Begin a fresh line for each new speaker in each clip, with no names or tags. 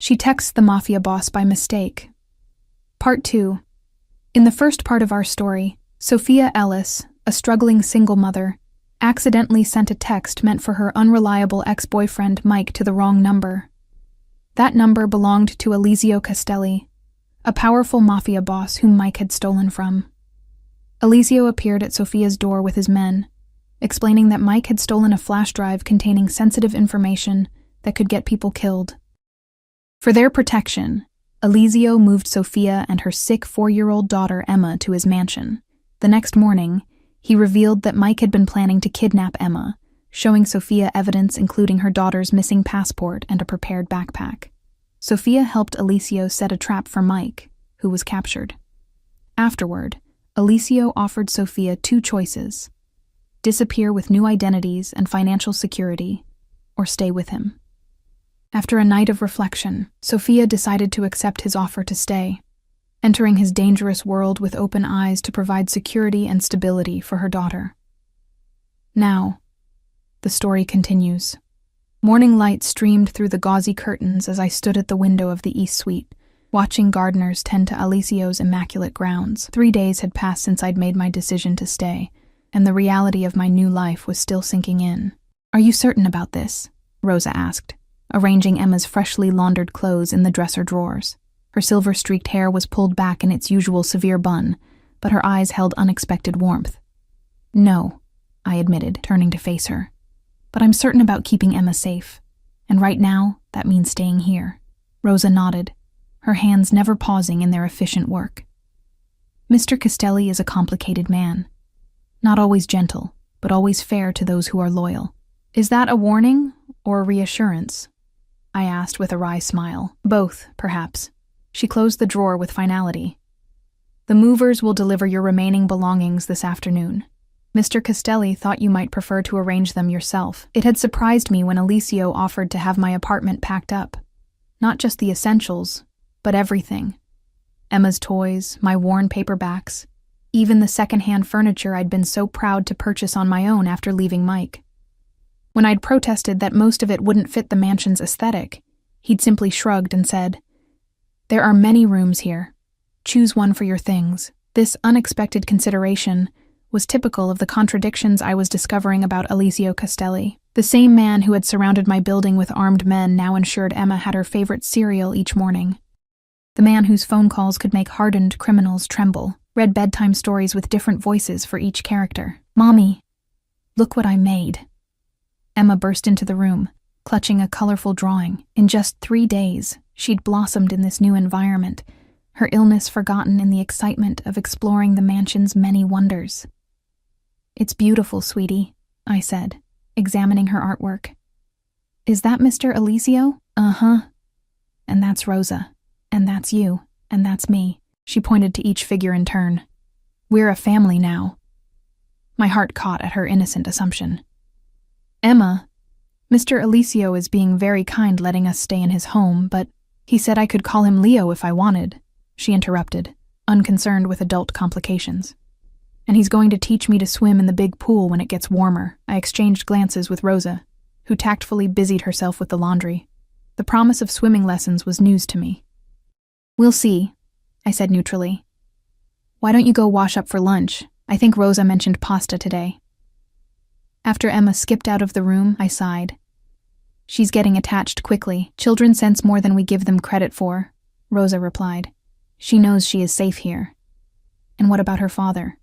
She texts the Mafia boss by mistake. Part 2. In the first part of our story, Sophia Ellis, a struggling single mother, accidentally sent a text meant for her unreliable ex-boyfriend Mike to the wrong number. That number belonged to Eliseo Castelli, a powerful Mafia boss whom Mike had stolen from. Eliseo appeared at Sophia's door with his men, explaining that Mike had stolen a flash drive containing sensitive information that could get people killed. For their protection, Eliseo moved Sophia and her sick 4-year-old daughter Emma to his mansion. The next morning, he revealed that Mike had been planning to kidnap Emma, showing Sophia evidence including her daughter's missing passport and a prepared backpack. Sophia helped Eliseo set a trap for Mike, who was captured. Afterward, Eliseo offered Sophia 2 choices: disappear with new identities and financial security, or stay with him. After a night of reflection, Sophia decided to accept his offer to stay, entering his dangerous world with open eyes to provide security and stability for her daughter. Now, the story continues. Morning light streamed through the gauzy curtains as I stood at the window of the East Suite, watching gardeners tend to Eliseo's immaculate grounds. 3 days had passed since I'd made my decision to stay, and the reality of my new life was still sinking in. "Are you certain about this?" Rosa asked, arranging Emma's freshly laundered clothes in the dresser drawers. Her silver-streaked hair was pulled back in its usual severe bun, but her eyes held unexpected warmth. "No," I admitted, turning to face her. "But I'm certain about keeping Emma safe, and right now, that means staying here." Rosa nodded, her hands never pausing in their efficient work. "Mr. Castelli is a complicated man. Not always gentle, but always fair to those who are loyal." "Is that a warning or a reassurance?" I asked with a wry smile. "Both, perhaps." She closed the drawer with finality. "The movers will deliver your remaining belongings this afternoon. Mr. Castelli thought you might prefer to arrange them yourself." It had surprised me when Eliseo offered to have my apartment packed up. Not just the essentials, but everything. Emma's toys, my worn paperbacks, even the second-hand furniture I'd been so proud to purchase on my own after leaving Mike. When I'd protested that most of it wouldn't fit the mansion's aesthetic, he'd simply shrugged and said, "There are many rooms here. Choose one for your things." This unexpected consideration was typical of the contradictions I was discovering about Eliseo Castelli. The same man who had surrounded my building with armed men now ensured Emma had her favorite cereal each morning. The man whose phone calls could make hardened criminals tremble read bedtime stories with different voices for each character. "Mommy, look what I made." Emma burst into the room, clutching a colorful drawing. In just 3 days, she'd blossomed in this new environment, her illness forgotten in the excitement of exploring the mansion's many wonders. "It's beautiful, sweetie," I said, examining her artwork. "Is that Mr. Eliseo?" "Uh-huh. And that's Rosa. And that's you. And that's me." She pointed to each figure in turn. "We're a family now." My heart caught at her innocent assumption. "Emma, Mr. Eliseo is being very kind letting us stay in his home, but he said I could call him Leo if I wanted," she interrupted, unconcerned with adult complications. "And he's going to teach me to swim in the big pool when it gets warmer." I exchanged glances with Rosa, who tactfully busied herself with the laundry. The promise of swimming lessons was news to me. "We'll see," I said neutrally. "Why don't you go wash up for lunch? I think Rosa mentioned pasta today." After Emma skipped out of the room, I sighed. "She's getting attached quickly. Children sense more than we give them credit for," Rosa replied. "She knows she is safe here." "And what about her father?"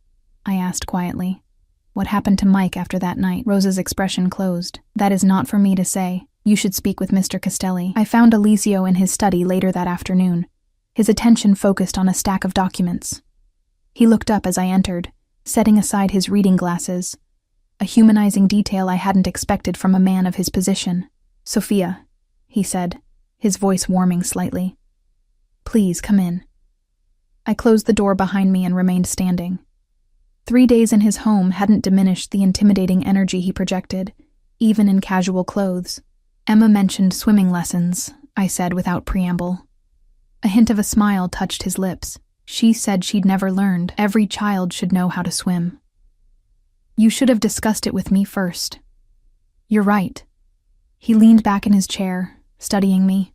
I asked quietly. "What happened to Mike after that night?" Rosa's expression closed. "That is not for me to say. You should speak with Mr. Castelli." I found Eliseo in his study later that afternoon, his attention focused on a stack of documents. He looked up as I entered, setting aside his reading glasses, a humanizing detail I hadn't expected from a man of his position. "Sophia," he said, his voice warming slightly. "Please come in." I closed the door behind me and remained standing. 3 days in his home hadn't diminished the intimidating energy he projected, even in casual clothes. "Emma mentioned swimming lessons," I said without preamble. A hint of a smile touched his lips. "She said she'd never learned. Every child should know how to swim." "You should have discussed it with me first." "You're right." He leaned back in his chair, studying me.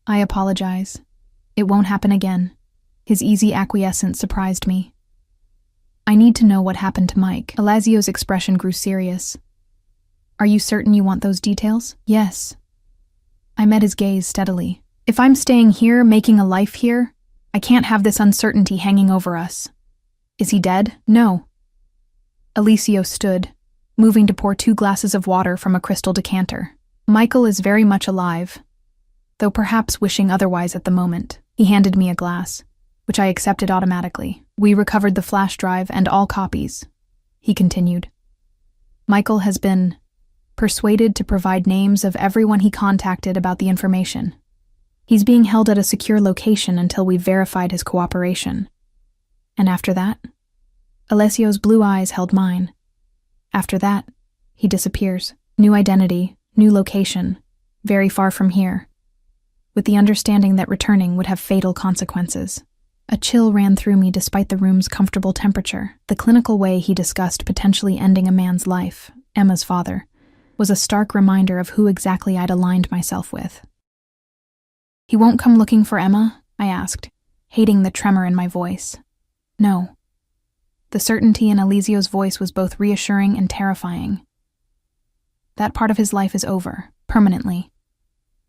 I apologize. It won't happen again. His easy acquiescence surprised me. I need to know what happened to Mike. Alazio's expression grew serious. Are you certain you want those details? Yes. I met his gaze steadily. If I'm staying here, making a life here, I can't have this uncertainty hanging over us. Is he dead? No. Alessio stood, moving to pour 2 glasses of water from a crystal decanter. Michael is very much alive, though perhaps wishing otherwise at the moment. He handed me a glass, which I accepted automatically. We recovered the flash drive and all copies, he continued. Michael has been persuaded to provide names of everyone he contacted about the information. He's being held at a secure location until we've verified his cooperation. And after that? Alessio's blue eyes held mine. After that, he disappears. New identity, new location, very far from here, with the understanding that returning would have fatal consequences. A chill ran through me despite the room's comfortable temperature. The clinical way he discussed potentially ending a man's life, Emma's father, was a stark reminder of who exactly I'd aligned myself with. He won't come looking for Emma? I asked, hating the tremor in my voice. No. The certainty in Alessio's voice was both reassuring and terrifying. That part of his life is over, permanently.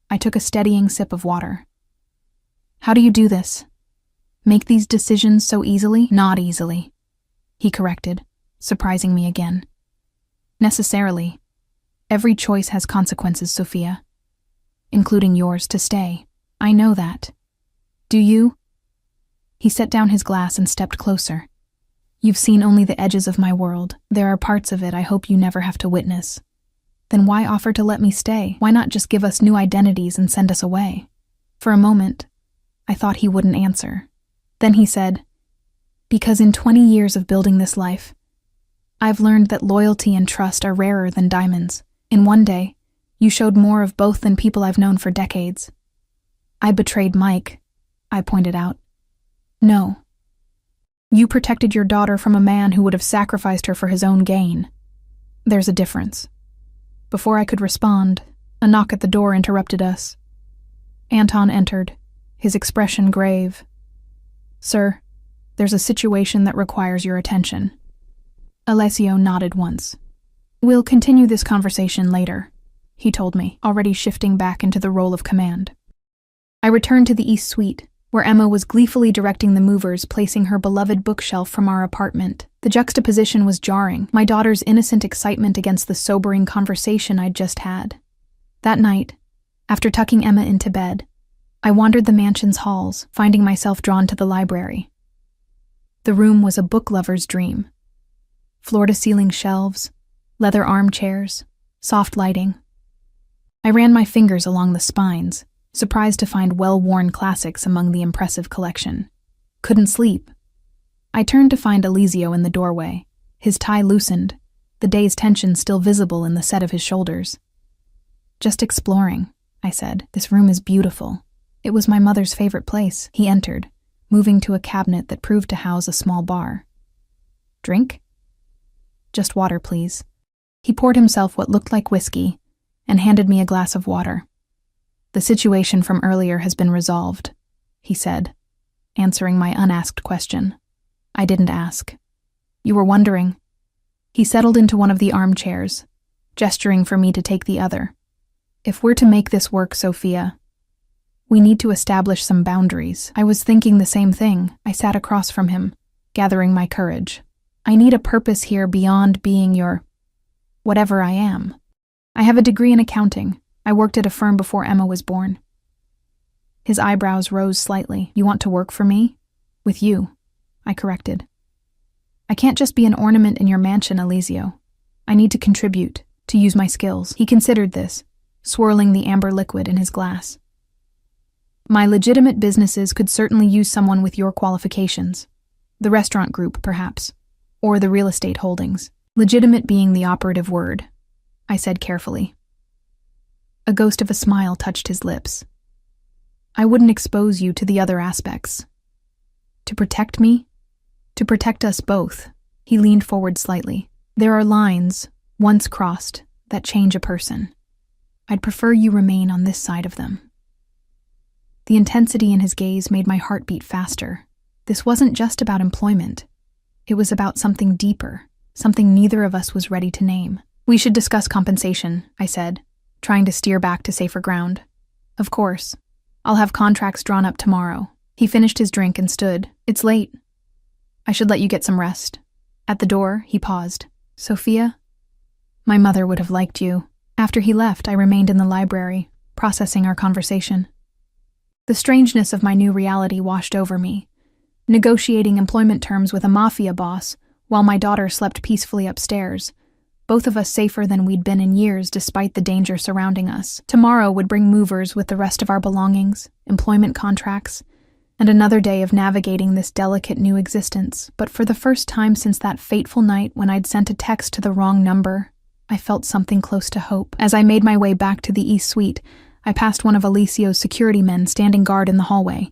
I took a steadying sip of water. How do you do this? Make these decisions so easily? Not easily, he corrected, surprising me again. Necessarily. Every choice has consequences, Sophia, including yours to stay. I know that. Do you? He set down his glass and stepped closer. You've seen only the edges of my world. There are parts of it I hope you never have to witness. Then why offer to let me stay? Why not just give us new identities and send us away? For a moment, I thought he wouldn't answer. Then he said, because in 20 years of building this life, I've learned that loyalty and trust are rarer than diamonds. In one day, you showed more of both than people I've known for decades. I betrayed Mike, I pointed out. No. You protected your daughter from a man who would have sacrificed her for his own gain. There's a difference. Before I could respond, a knock at the door interrupted us. Anton entered, his expression grave. Sir, there's a situation that requires your attention. Alessio nodded once. We'll continue this conversation later, he told me, already shifting back into the role of command. I returned to the East Suite, where Emma was gleefully directing the movers placing her beloved bookshelf from our apartment. The juxtaposition was jarring, my daughter's innocent excitement against the sobering conversation I'd just had. That night, after tucking Emma into bed, I wandered the mansion's halls, finding myself drawn to the library. The room was a book lover's dream. Floor-to-ceiling shelves, leather armchairs, soft lighting. I ran my fingers along the spines, surprised to find well-worn classics among the impressive collection. Couldn't sleep. I turned to find Alessio in the doorway, his tie loosened, the day's tension still visible in the set of his shoulders. Just exploring, I said. This room is beautiful. It was my mother's favorite place. He entered, moving to a cabinet that proved to house a small bar. Drink? Just water, please. He poured himself what looked like whiskey and handed me a glass of water. The situation from earlier has been resolved, he said, answering my unasked question. I didn't ask. You were wondering. He settled into one of the armchairs, gesturing for me to take the other. If we're to make this work, Sophia, we need to establish some boundaries. I was thinking the same thing. I sat across from him, gathering my courage. I need a purpose here beyond being your whatever I am. I have a degree in accounting. I worked at a firm before Emma was born. His eyebrows rose slightly. You want to work for me? With you, I corrected. I can't just be an ornament in your mansion, Alessio. I need to contribute, to use my skills. He considered this, swirling the amber liquid in his glass. My legitimate businesses could certainly use someone with your qualifications. The restaurant group, perhaps, or the real estate holdings. Legitimate being the operative word, I said carefully. A ghost of a smile touched his lips. I wouldn't expose you to the other aspects. To protect me? To protect us both. He leaned forward slightly. There are lines, once crossed, that change a person. I'd prefer you remain on this side of them. The intensity in his gaze made my heart beat faster. This wasn't just about employment. It was about something deeper, something neither of us was ready to name. "We should discuss compensation," I said, trying to steer back to safer ground. "Of course. I'll have contracts drawn up tomorrow." He finished his drink and stood. "It's late. I should let you get some rest." At the door, he paused. "Sophia? My mother would have liked you." After he left, I remained in the library, processing our conversation. The strangeness of my new reality washed over me. Negotiating employment terms with a mafia boss, while my daughter slept peacefully upstairs, both of us safer than we'd been in years despite the danger surrounding us. Tomorrow would bring movers with the rest of our belongings, employment contracts, and another day of navigating this delicate new existence. But for the first time since that fateful night when I'd sent a text to the wrong number, I felt something close to hope. As I made my way back to the East Suite, I passed one of Alessio's security men standing guard in the hallway.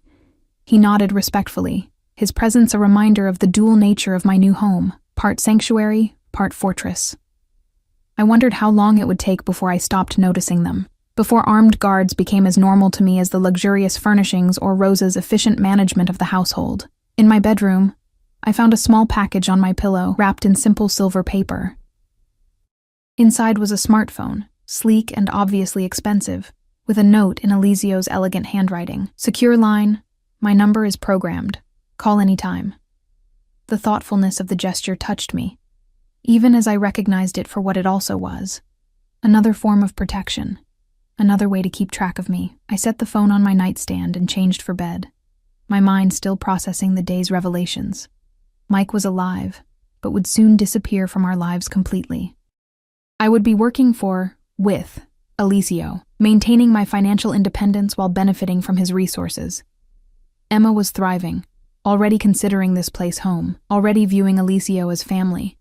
He nodded respectfully, his presence a reminder of the dual nature of my new home, part sanctuary, part fortress. I wondered how long it would take before I stopped noticing them, before armed guards became as normal to me as the luxurious furnishings or Rosa's efficient management of the household. In my bedroom, I found a small package on my pillow, wrapped in simple silver paper. Inside was a smartphone, sleek and obviously expensive, with a note in Alessio's elegant handwriting. "Secure line, my number is programmed. Call anytime." The thoughtfulness of the gesture touched me, even as I recognized it for what it also was. Another form of protection. Another way to keep track of me. I set the phone on my nightstand and changed for bed, my mind still processing the day's revelations. Mike was alive, but would soon disappear from our lives completely. I would be working with Alessio, maintaining my financial independence while benefiting from his resources. Emma was thriving, already considering this place home, already viewing Alessio as family.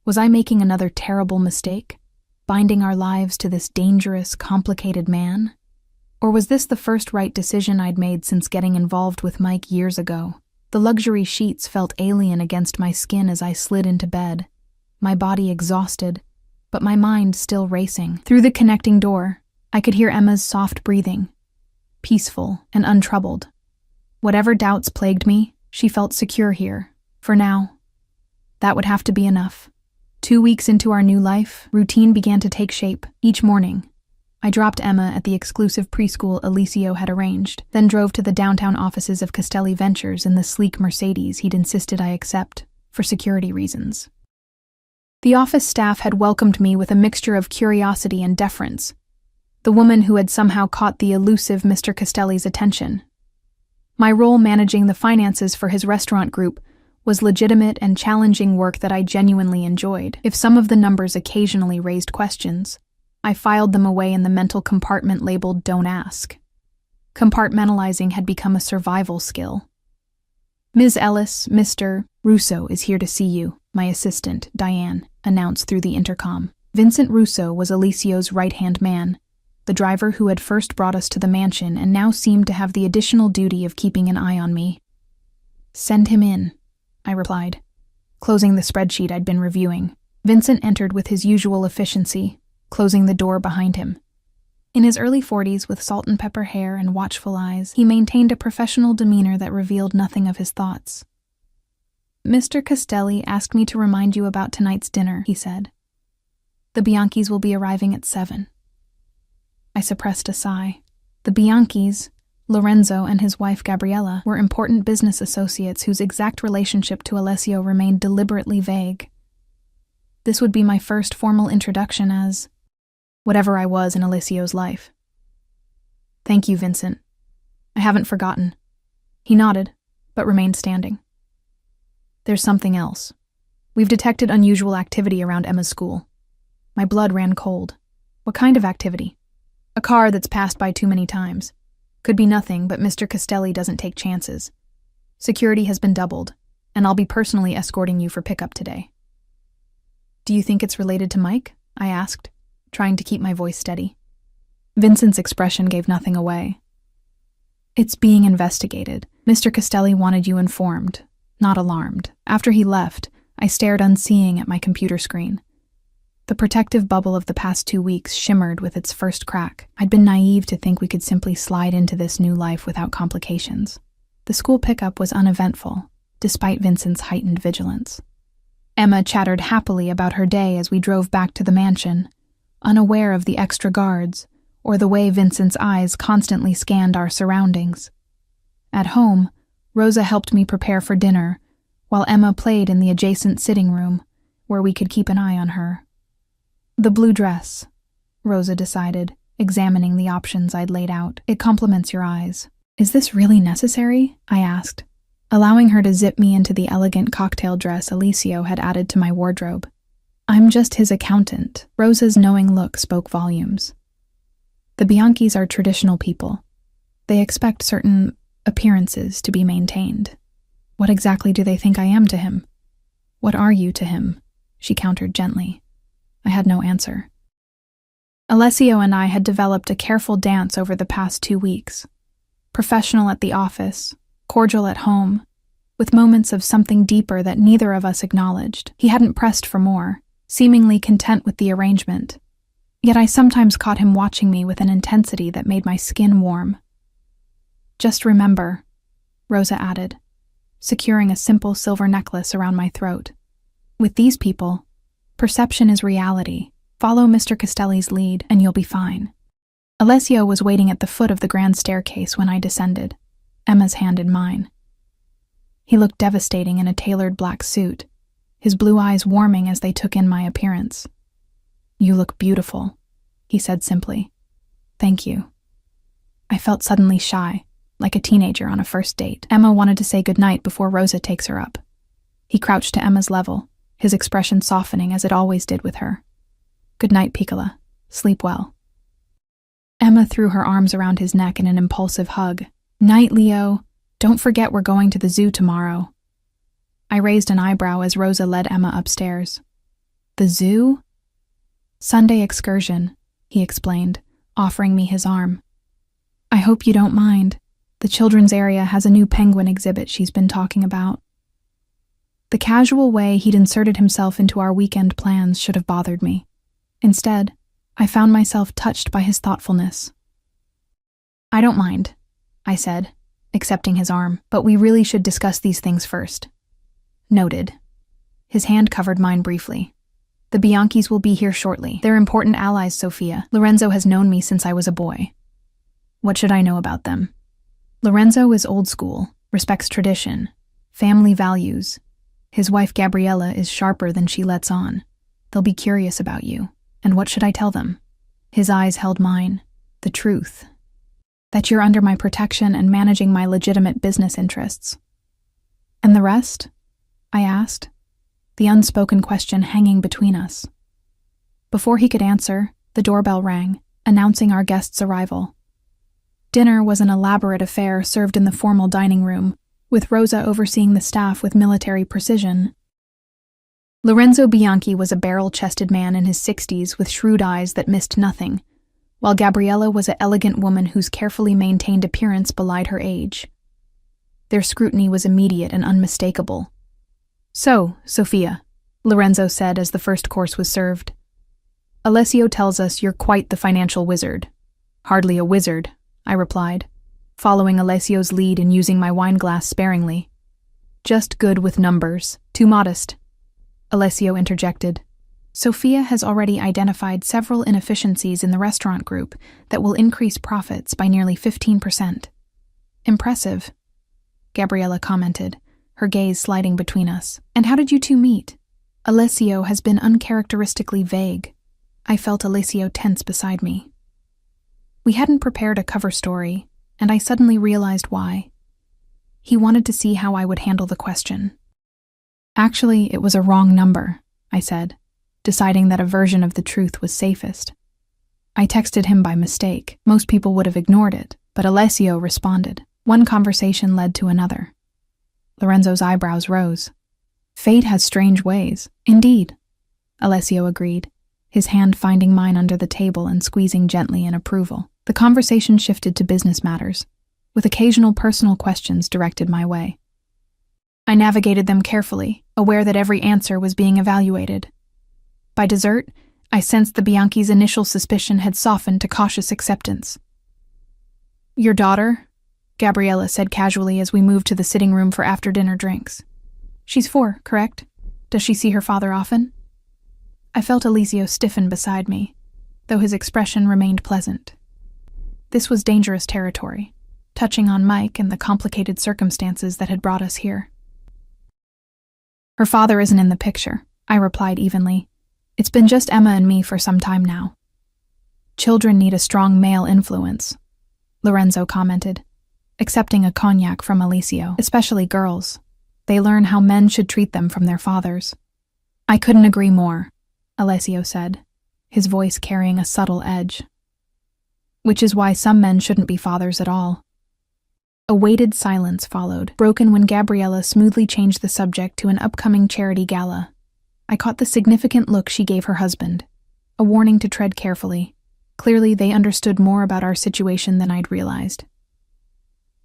Was I making another terrible mistake, binding our lives to this dangerous, complicated man? Or was this the first right decision I'd made since getting involved with Mike years ago? The luxury sheets felt alien against my skin as I slid into bed, my body exhausted, but my mind still racing. Through the connecting door, I could hear Emma's soft breathing, peaceful and untroubled. Whatever doubts plagued me, she felt secure here, for now. That would have to be enough. 2 weeks into our new life, routine began to take shape. Each morning, I dropped Emma at the exclusive preschool Alessio had arranged, then drove to the downtown offices of Castelli Ventures in the sleek Mercedes he'd insisted I accept, for security reasons. The office staff had welcomed me with a mixture of curiosity and deference, the woman who had somehow caught the elusive Mr. Castelli's attention. My role managing the finances for his restaurant group was legitimate and challenging work that I genuinely enjoyed. If some of the numbers occasionally raised questions, I filed them away in the mental compartment labeled "Don't Ask." Compartmentalizing had become a survival skill. "Ms. Ellis, Mr. Russo is here to see you," my assistant, Diane, announced through the intercom. Vincent Russo was Alessio's right-hand man, the driver who had first brought us to the mansion and now seemed to have the additional duty of keeping an eye on me. "Send him in," I replied, closing the spreadsheet I'd been reviewing. Vincent entered with his usual efficiency, closing the door behind him. In his early 40s, with salt and pepper hair and watchful eyes, he maintained a professional demeanor that revealed nothing of his thoughts. "Mr. Castelli asked me to remind you about tonight's dinner," he said. "The Bianchis will be arriving at 7. I suppressed a sigh. The Bianchis, Lorenzo and his wife Gabriella, were important business associates whose exact relationship to Alessio remained deliberately vague. This would be my first formal introduction as whatever I was in Alessio's life. "Thank you, Vincent. I haven't forgotten." He nodded, but remained standing. "There's something else. We've detected unusual activity around Emma's school." My blood ran cold. "What kind of activity?" "A car that's passed by too many times. Could be nothing, but Mr. Castelli doesn't take chances. Security has been doubled, and I'll be personally escorting you for pickup today." "Do you think it's related to Mike?" I asked, trying to keep my voice steady. Vincent's expression gave nothing away. "It's being investigated. Mr. Castelli wanted you informed, not alarmed." After he left, I stared unseeing at my computer screen. The protective bubble of the past 2 weeks shimmered with its first crack. I'd been naive to think we could simply slide into this new life without complications. The school pickup was uneventful, despite Vincent's heightened vigilance. Emma chattered happily about her day as we drove back to the mansion, unaware of the extra guards or the way Vincent's eyes constantly scanned our surroundings. At home, Rosa helped me prepare for dinner, while Emma played in the adjacent sitting room, where we could keep an eye on her. "The blue dress," Rosa decided, examining the options I'd laid out. "It complements your eyes." "Is this really necessary?" I asked, allowing her to zip me into the elegant cocktail dress Alessio had added to my wardrobe. "I'm just his accountant." Rosa's knowing look spoke volumes. "The Bianchis are traditional people. They expect certain appearances to be maintained. What exactly do they think I am to him?" "What are you to him?" she countered gently. I had no answer. Alessio and I had developed a careful dance over the past 2 weeks. Professional at the office, cordial at home, with moments of something deeper that neither of us acknowledged. He hadn't pressed for more, seemingly content with the arrangement. Yet I sometimes caught him watching me with an intensity that made my skin warm. "Just remember," Rosa added, securing a simple silver necklace around my throat. "With these people, perception is reality. Follow Mr. Castelli's lead, and you'll be fine." Alessio was waiting at the foot of the grand staircase when I descended, Emma's hand in mine. He looked devastating in a tailored black suit, his blue eyes warming as they took in my appearance. "You look beautiful," he said simply. "Thank you." I felt suddenly shy, like a teenager on a first date. Emma wanted to say goodnight before Rosa takes her up. He crouched to Emma's level, his expression softening as it always did with her. "Good night, Piccola. Sleep well." Emma threw her arms around his neck in an impulsive hug. "Night, Leo. Don't forget we're going to the zoo tomorrow." I raised an eyebrow as Rosa led Emma upstairs. "The zoo?" "Sunday excursion," he explained, offering me his arm. "I hope you don't mind. The children's area has a new penguin exhibit she's been talking about." The casual way he'd inserted himself into our weekend plans should have bothered me. Instead, I found myself touched by his thoughtfulness. "I don't mind," I said, accepting his arm, "but we really should discuss these things first." "Noted." His hand covered mine briefly. "The Bianchis will be here shortly. They're important allies, Sophia. Lorenzo has known me since I was a boy." "What should I know about them?" "Lorenzo is old school, respects tradition, family values. His wife Gabriella is sharper than she lets on. They'll be curious about you. And what should I tell them?" His eyes held mine. "The truth. That you're under my protection and managing my legitimate business interests." "And the rest?" I asked, the unspoken question hanging between us. Before he could answer, the doorbell rang, announcing our guest's arrival. Dinner was an elaborate affair served in the formal dining room, with Rosa overseeing the staff with military precision. Lorenzo Bianchi was a barrel-chested man in his 60s with shrewd eyes that missed nothing, while Gabriella was an elegant woman whose carefully maintained appearance belied her age. Their scrutiny was immediate and unmistakable. "So, Sophia," Lorenzo said as the first course was served. "Alessio tells us you're quite the financial wizard." "Hardly a wizard," I replied, following Alessio's lead in using my wineglass sparingly. "Just good with numbers. Too modest," Alessio interjected. "Sophia has already identified several inefficiencies in the restaurant group that will increase profits by nearly 15%. "Impressive," Gabriella commented, her gaze sliding between us. "And how did you two meet?" Alessio has been uncharacteristically vague. I felt Alessio tense beside me. We hadn't prepared a cover story, and I suddenly realized why. He wanted to see how I would handle the question. "Actually, it was a wrong number," I said, deciding that a version of the truth was safest. I texted him by mistake. Most people would have ignored it, but Alessio responded. One conversation led to another. Lorenzo's eyebrows rose. "Fate has strange ways." "Indeed," Alessio agreed, his hand finding mine under the table and squeezing gently in approval. The conversation shifted to business matters, with occasional personal questions directed my way. I navigated them carefully, aware that every answer was being evaluated. By dessert, I sensed the Bianchi's initial suspicion had softened to cautious acceptance. "Your daughter?" Gabriella said casually as we moved to the sitting room for after-dinner drinks. "She's 4, correct? Does she see her father often?" I felt Alessio stiffen beside me, though his expression remained pleasant. This was dangerous territory, touching on Mike and the complicated circumstances that had brought us here. "Her father isn't in the picture," I replied evenly. "It's been just Emma and me for some time now." "Children need a strong male influence," Lorenzo commented, accepting a cognac from Alessio. "Especially girls. They learn how men should treat them from their fathers." "I couldn't agree more," Alessio said, his voice carrying a subtle edge. "Which is why some men shouldn't be fathers at all." A weighted silence followed, broken when Gabriella smoothly changed the subject to an upcoming charity gala. I caught the significant look she gave her husband, a warning to tread carefully. Clearly, they understood more about our situation than I'd realized.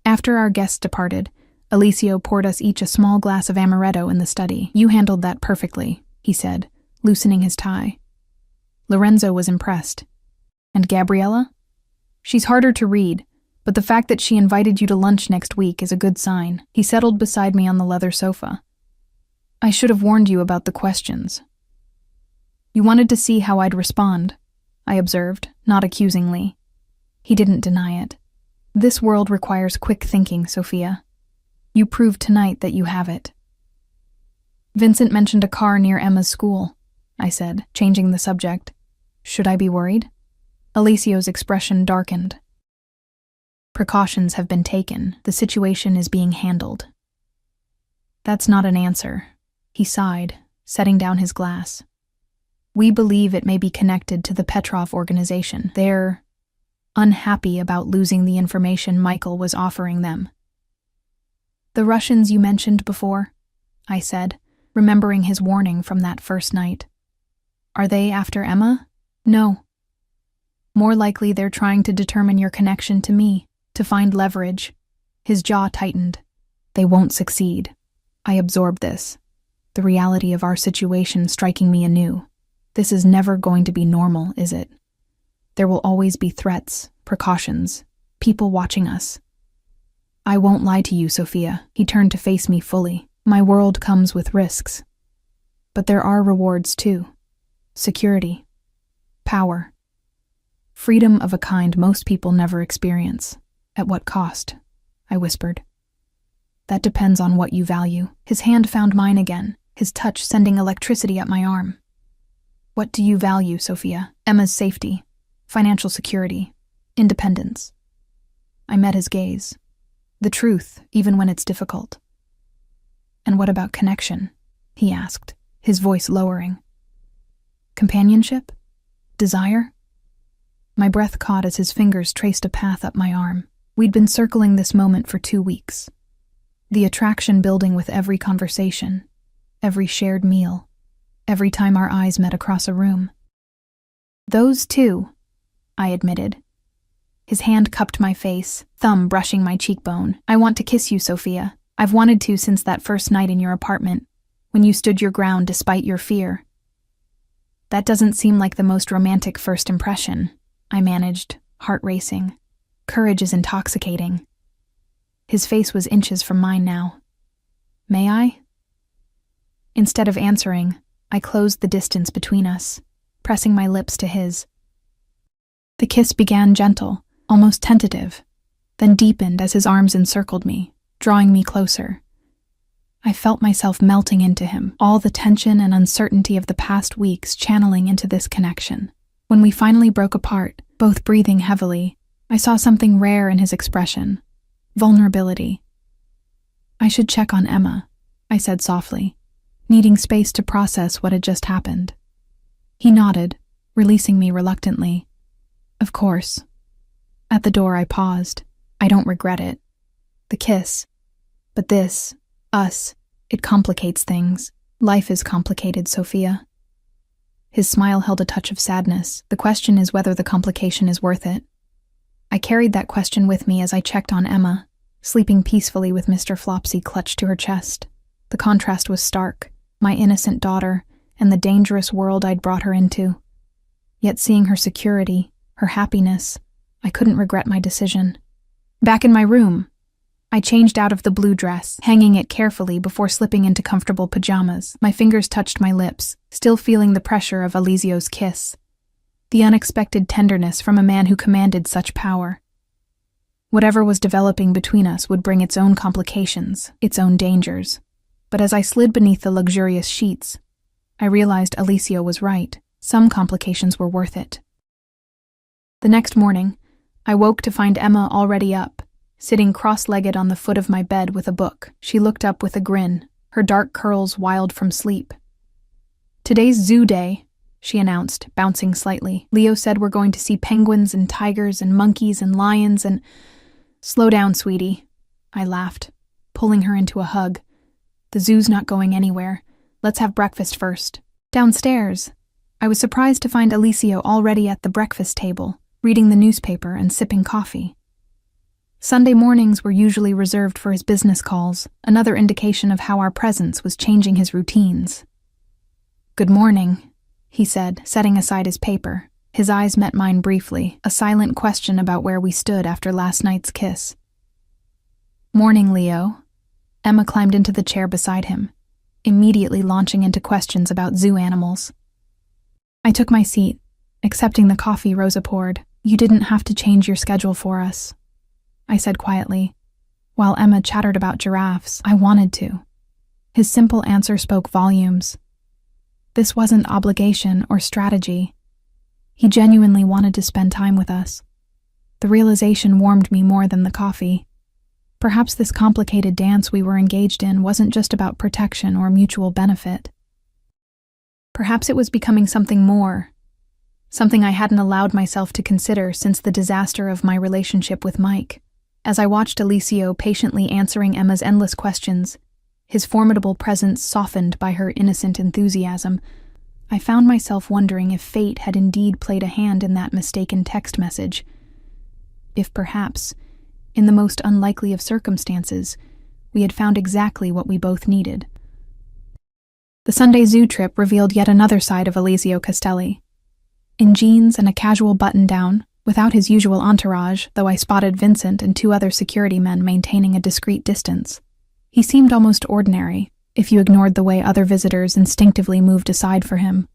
After our guests departed, Alessio poured us each a small glass of amaretto in the study. "You handled that perfectly," he said, loosening his tie. Lorenzo was impressed. "And Gabriella?" "She's harder to read, but the fact that she invited you to lunch next week is a good sign." He settled beside me on the leather sofa. "I should have warned you about the questions." "You wanted to see how I'd respond," I observed, not accusingly. He didn't deny it. "This world requires quick thinking, Sophia. You proved tonight that you have it." "Vincent mentioned a car near Emma's school," I said, changing the subject. "Should I be worried?" Alessio's expression darkened. "Precautions have been taken. The situation is being handled." "That's not an answer," he sighed, setting down his glass. "We believe it may be connected to the Petrov organization. They're unhappy about losing the information Michael was offering them." "The Russians you mentioned before," I said, remembering his warning from that first night. "Are they after Emma?" "No. More likely they're trying to determine your connection to me, to find leverage." His jaw tightened. "They won't succeed." I absorbed this, the reality of our situation striking me anew. This is never going to be normal, is it? There will always be threats, precautions, people watching us. "I won't lie to you, Sophia." He turned to face me fully. "My world comes with risks. But there are rewards too. Security. Power. Freedom of a kind most people never experience. At what cost?" I whispered. "That depends on what you value." His hand found mine again, his touch sending electricity up my arm. "What do you value, Sophia?" "Emma's safety, financial security, independence." I met his gaze. "The truth, even when it's difficult." "And what about connection?" he asked, his voice lowering. "Companionship? Desire?" My breath caught as his fingers traced a path up my arm. We'd been circling this moment for 2 weeks. The attraction building with every conversation, every shared meal, every time our eyes met across a room. "Those two," I admitted. His hand cupped my face, thumb brushing my cheekbone. "I want to kiss you, Sophia. I've wanted to since that first night in your apartment, when you stood your ground despite your fear." "That doesn't seem like the most romantic first impression," I managed, heart racing. "Courage is intoxicating." His face was inches from mine now. "May I?" Instead of answering, I closed the distance between us, pressing my lips to his. The kiss began gentle, almost tentative, then deepened as his arms encircled me, drawing me closer. I felt myself melting into him, all the tension and uncertainty of the past weeks channeling into this connection. When we finally broke apart, both breathing heavily, I saw something rare in his expression: vulnerability. "I should check on Emma," I said softly, needing space to process what had just happened. He nodded, releasing me reluctantly. "Of course." At the door I paused. I don't regret it. The kiss. But this, us, it complicates things. Life is complicated, Sophia. His smile held a touch of sadness. The question is whether the complication is worth it. I carried that question with me as I checked on Emma, sleeping peacefully with Mr. Flopsy clutched to her chest. The contrast was stark, my innocent daughter, and the dangerous world I'd brought her into. Yet seeing her security, her happiness, I couldn't regret my decision. Back in my room, I changed out of the blue dress, hanging it carefully before slipping into comfortable pajamas. My fingers touched my lips, still feeling the pressure of Alisio's kiss. The unexpected tenderness from a man who commanded such power. Whatever was developing between us would bring its own complications, its own dangers. But as I slid beneath the luxurious sheets, I realized Alisio was right. Some complications were worth it. The next morning, I woke to find Emma already up, sitting cross-legged on the foot of my bed with a book. She looked up with a grin, her dark curls wild from sleep. "Today's zoo day," she announced, bouncing slightly. "Leo said we're going to see penguins and tigers and monkeys and lions and—" "Slow down, sweetie," I laughed, pulling her into a hug. "The zoo's not going anywhere. Let's have breakfast first." Downstairs, I was surprised to find Alisio already at the breakfast table, reading the newspaper and sipping coffee. Sunday mornings were usually reserved for his business calls, another indication of how our presence was changing his routines. "Good morning," he said, setting aside his paper. His eyes met mine briefly, a silent question about where we stood after last night's kiss. "Morning, Leo." Emma climbed into the chair beside him, immediately launching into questions about zoo animals. I took my seat, accepting the coffee Rosa poured. "You didn't have to change your schedule for us," I said quietly. While Emma chattered about giraffes, I wanted to. His simple answer spoke volumes. This wasn't obligation or strategy. He genuinely wanted to spend time with us. The realization warmed me more than the coffee. Perhaps this complicated dance we were engaged in wasn't just about protection or mutual benefit. Perhaps it was becoming something more, something I hadn't allowed myself to consider since the disaster of my relationship with Mike. As I watched Alisio patiently answering Emma's endless questions, his formidable presence softened by her innocent enthusiasm, I found myself wondering if fate had indeed played a hand in that mistaken text message. If perhaps, in the most unlikely of circumstances, we had found exactly what we both needed. The Sunday zoo trip revealed yet another side of Alisio Castelli. In jeans and a casual button-down, without his usual entourage, though I spotted Vincent and 2 other security men maintaining a discreet distance. He seemed almost ordinary, if you ignored the way other visitors instinctively moved aside for him.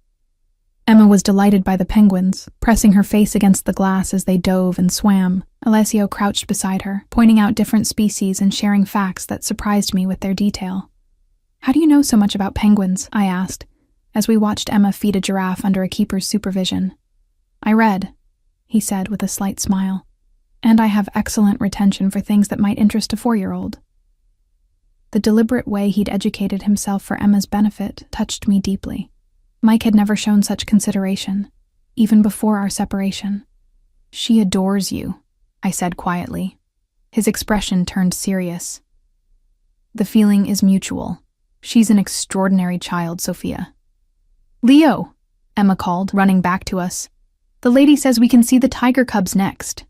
Emma was delighted by the penguins, pressing her face against the glass as they dove and swam. Alisio crouched beside her, pointing out different species and sharing facts that surprised me with their detail. "How do you know so much about penguins?" I asked, as we watched Emma feed a giraffe under a keeper's supervision. "I read," he said with a slight smile, "and I have excellent retention for things that might interest a 4-year-old. The deliberate way he'd educated himself for Emma's benefit touched me deeply. Mike had never shown such consideration, even before our separation. "She adores you," I said quietly. His expression turned serious. "The feeling is mutual. She's an extraordinary child, Sophia." "Leo," Emma called, running back to us. "The lady says we can see the tiger cubs next."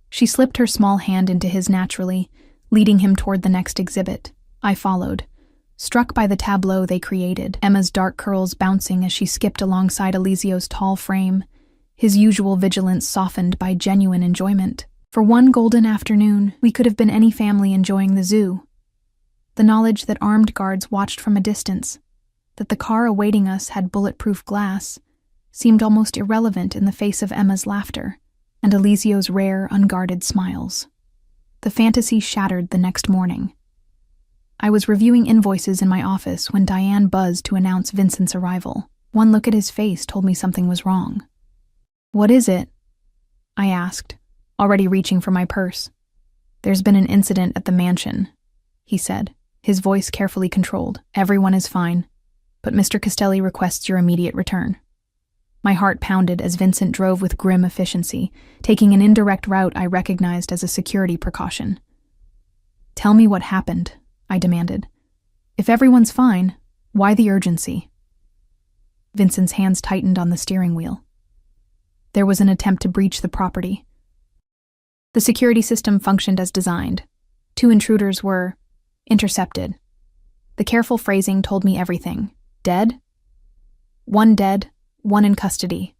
She slipped her small hand into his naturally, leading him toward the next exhibit. I followed, struck by the tableau they created, Emma's dark curls bouncing as she skipped alongside Alisio's tall frame, his usual vigilance softened by genuine enjoyment. For one golden afternoon, we could have been any family enjoying the zoo. The knowledge that armed guards watched from a distance, that the car awaiting us had bulletproof glass, seemed almost irrelevant in the face of Emma's laughter and Alisio's rare, unguarded smiles. The fantasy shattered the next morning. I was reviewing invoices in my office when Diane buzzed to announce Vincent's arrival. One look at his face told me something was wrong. "What is it?" I asked, already reaching for my purse. "There's been an incident at the mansion," he said, his voice carefully controlled. "Everyone is fine, but Mr. Castelli requests your immediate return." My heart pounded as Vincent drove with grim efficiency, taking an indirect route I recognized as a security precaution. "Tell me what happened," I demanded. "If everyone's fine, why the urgency?" Vincent's hands tightened on the steering wheel. There was an attempt to breach the property. The security system functioned as designed. 2 intruders were intercepted. The careful phrasing told me everything. Dead? 1 dead, 1 in custody.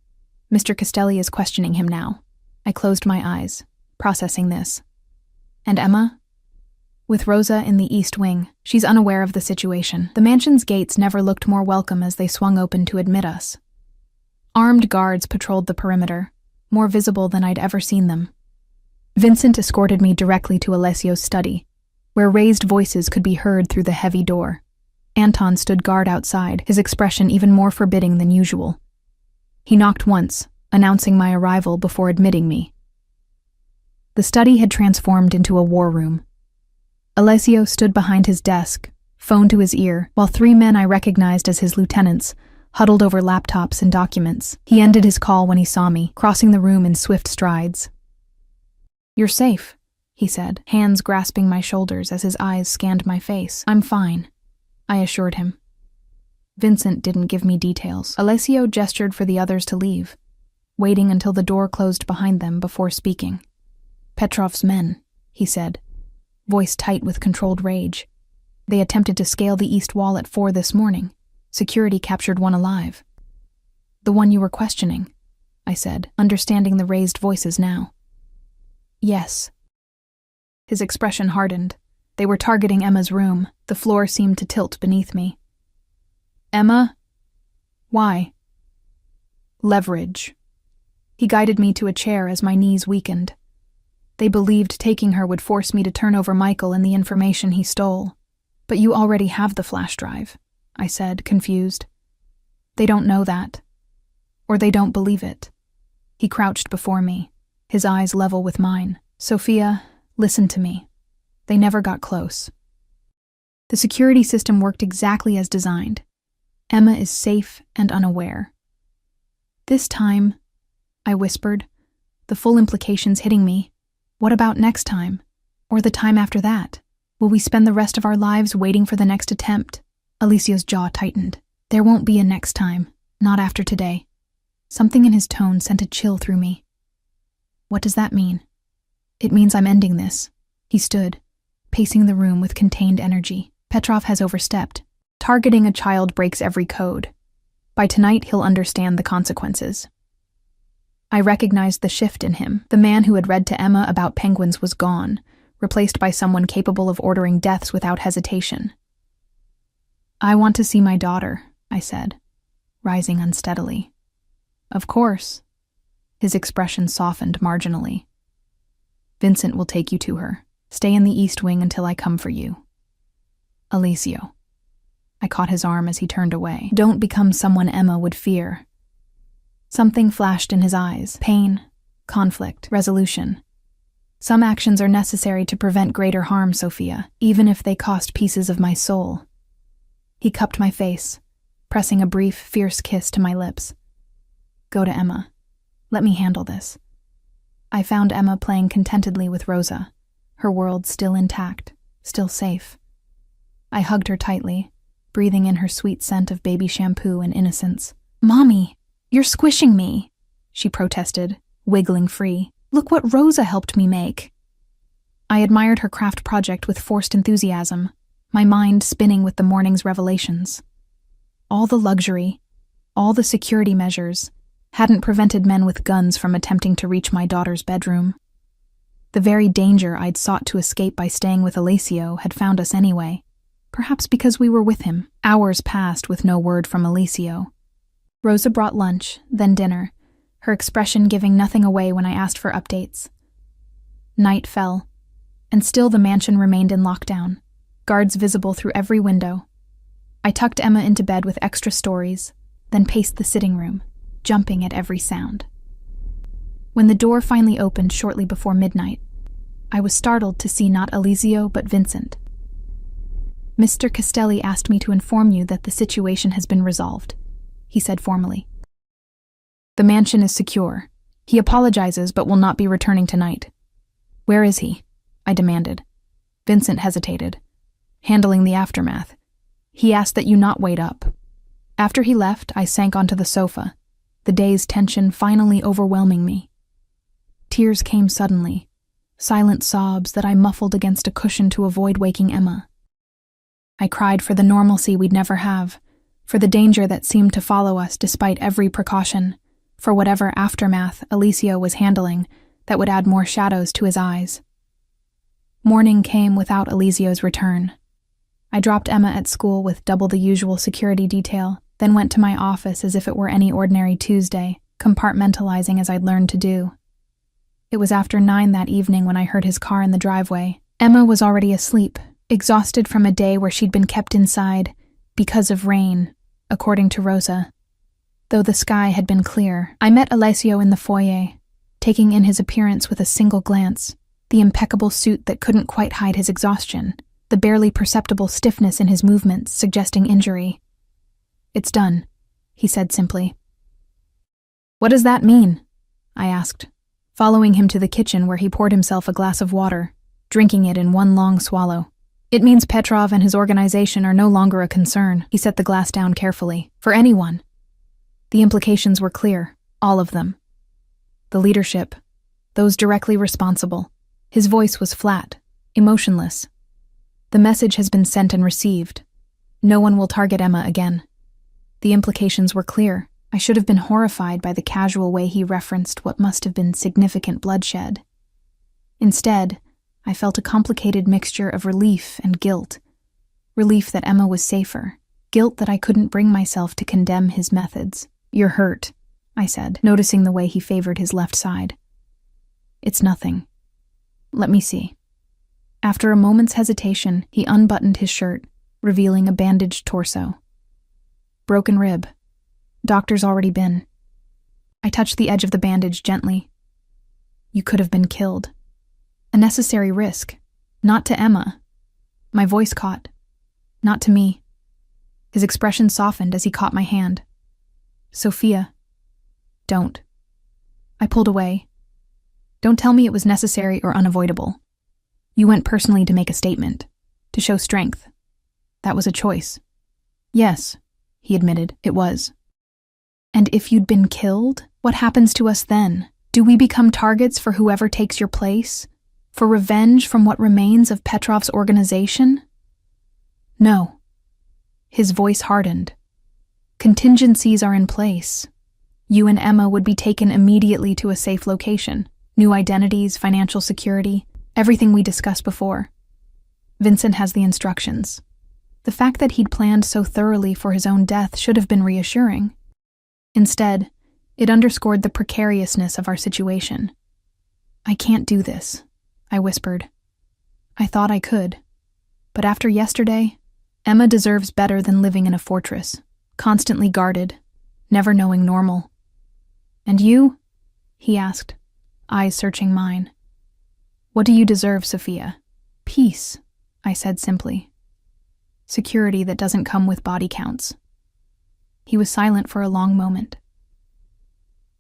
Mr. Castelli is questioning him now. I closed my eyes, processing this. And Emma? With Rosa in the East Wing, she's unaware of the situation. The mansion's gates never looked more welcome as they swung open to admit us. Armed guards patrolled the perimeter, more visible than I'd ever seen them. Vincent escorted me directly to Alessio's study, where raised voices could be heard through the heavy door. Anton stood guard outside, his expression even more forbidding than usual. He knocked once, announcing my arrival before admitting me. The study had transformed into a war room. Alessio stood behind his desk, phone to his ear, while 3 men I recognized as his lieutenants huddled over laptops and documents. He ended his call when he saw me, crossing the room in swift strides. "You're safe," he said, hands grasping my shoulders as his eyes scanned my face. "I'm fine," I assured him. Vincent didn't give me details. Alessio gestured for the others to leave, waiting until the door closed behind them before speaking. "Petrov's men," he said, voice tight with controlled rage. "They attempted to scale the east wall at 4 this morning. Security captured one alive." "The one you were questioning," I said, understanding the raised voices now. "Yes." His expression hardened. They were targeting Emma's room. The floor seemed to tilt beneath me. "Emma? Why?" "Leverage." He guided me to a chair as my knees weakened. "They believed taking her would force me to turn over Michael and the information he stole. But you already have the flash drive," I said, confused. "They don't know that. Or they don't believe it." He crouched before me, his eyes level with mine. "Sophia, listen to me. They never got close. The security system worked exactly as designed. Emma is safe and unaware. This time," I whispered, the full implications hitting me, "what about next time? Or the time after that? Will we spend the rest of our lives waiting for the next attempt?" Alessio's jaw tightened. "There won't be a next time, not after today." Something in his tone sent a chill through me. "What does that mean?" "It means I'm ending this." He stood, pacing the room with contained energy. "Petrov has overstepped. Targeting a child breaks every code. By tonight, he'll understand the consequences." I recognized the shift in him. The man who had read to Emma about penguins was gone, replaced by someone capable of ordering deaths without hesitation. "I want to see my daughter," I said, rising unsteadily. "Of course." His expression softened marginally. "Vincent will take you to her. Stay in the East Wing until I come for you." "Alessio." I caught his arm as he turned away. "Don't become someone Emma would fear." Something flashed in his eyes. Pain, conflict, resolution. "Some actions are necessary to prevent greater harm, Sophia, even if they cost pieces of my soul." He cupped my face, pressing a brief, fierce kiss to my lips. "Go to Emma. Let me handle this." I found Emma playing contentedly with Rosa, her world still intact, still safe. I hugged her tightly, breathing in her sweet scent of baby shampoo and innocence. "Mommy, you're squishing me," she protested, wiggling free. "Look what Rosa helped me make." I admired her craft project with forced enthusiasm, my mind spinning with the morning's revelations. All the luxury, all the security measures, hadn't prevented men with guns from attempting to reach my daughter's bedroom. The very danger I'd sought to escape by staying with Alessio had found us anyway, perhaps because we were with him. Hours passed with no word from Alessio. Rosa brought lunch, then dinner, her expression giving nothing away when I asked for updates. Night fell, and still the mansion remained in lockdown, guards visible through every window. I tucked Emma into bed with extra stories, then paced the sitting room, jumping at every sound. When the door finally opened shortly before midnight, I was startled to see not Alessio but Vincent. "Mr. Castelli asked me to inform you that the situation has been resolved," he said formally. "The mansion is secure. He apologizes but will not be returning tonight." "Where is he?" I demanded. Vincent hesitated, handling the aftermath. "He asked that you not wait up." After he left, I sank onto the sofa, the day's tension finally overwhelming me. Tears came suddenly, silent sobs that I muffled against a cushion to avoid waking Emma. I cried for the normalcy we'd never have, for the danger that seemed to follow us despite every precaution, for whatever aftermath Alicio was handling that would add more shadows to his eyes. Morning came without Alicio's return. I dropped Emma at school with double the usual security detail, then went to my office as if it were any ordinary Tuesday, compartmentalizing as I'd learned to do. It was after 9 that evening when I heard his car in the driveway. Emma was already asleep, exhausted from a day where she'd been kept inside because of rain, according to Rosa. Though the sky had been clear, I met Alessio in the foyer, taking in his appearance with a single glance, the impeccable suit that couldn't quite hide his exhaustion, the barely perceptible stiffness in his movements suggesting injury. "It's done," he said simply. "What does that mean?" I asked, following him to the kitchen where he poured himself a glass of water, drinking it in one long swallow. "It means Petrov and his organization are no longer a concern." He set the glass down carefully. "For anyone." The implications were clear, all of them. The leadership, those directly responsible. His voice was flat, emotionless. "The message has been sent and received. No one will target Emma again." The implications were clear. I should have been horrified by the casual way he referenced what must have been significant bloodshed. Instead, I felt a complicated mixture of relief and guilt. Relief that Emma was safer. Guilt that I couldn't bring myself to condemn his methods. "You're hurt," I said, noticing the way he favored his left side. "It's nothing. Let me see." After a moment's hesitation, he unbuttoned his shirt, revealing a bandaged torso. "Broken rib. Doctor's already been." I touched the edge of the bandage gently. "You could have been killed. A necessary risk. Not to Emma." My voice caught. "Not to me." His expression softened as he caught my hand. "Sophia, don't." I pulled away. "Don't tell me it was necessary or unavoidable. You went personally to make a statement, to show strength. That was a choice." "Yes," he admitted, "it was." "And if you'd been killed, what happens to us then? Do we become targets for whoever takes your place? For revenge from what remains of Petrov's organization?" "No." His voice hardened. "Contingencies are in place. You and Emma would be taken immediately to a safe location. New identities, financial security, everything we discussed before. Vincent has the instructions." The fact that he'd planned so thoroughly for his own death should have been reassuring. Instead, it underscored the precariousness of our situation. "I can't do this," I whispered. "I thought I could. But after yesterday, Emma deserves better than living in a fortress, constantly guarded, never knowing normal." "And you?" he asked, eyes searching mine. "What do you deserve, Sophia?" "Peace," I said simply. "Security that doesn't come with body counts." He was silent for a long moment.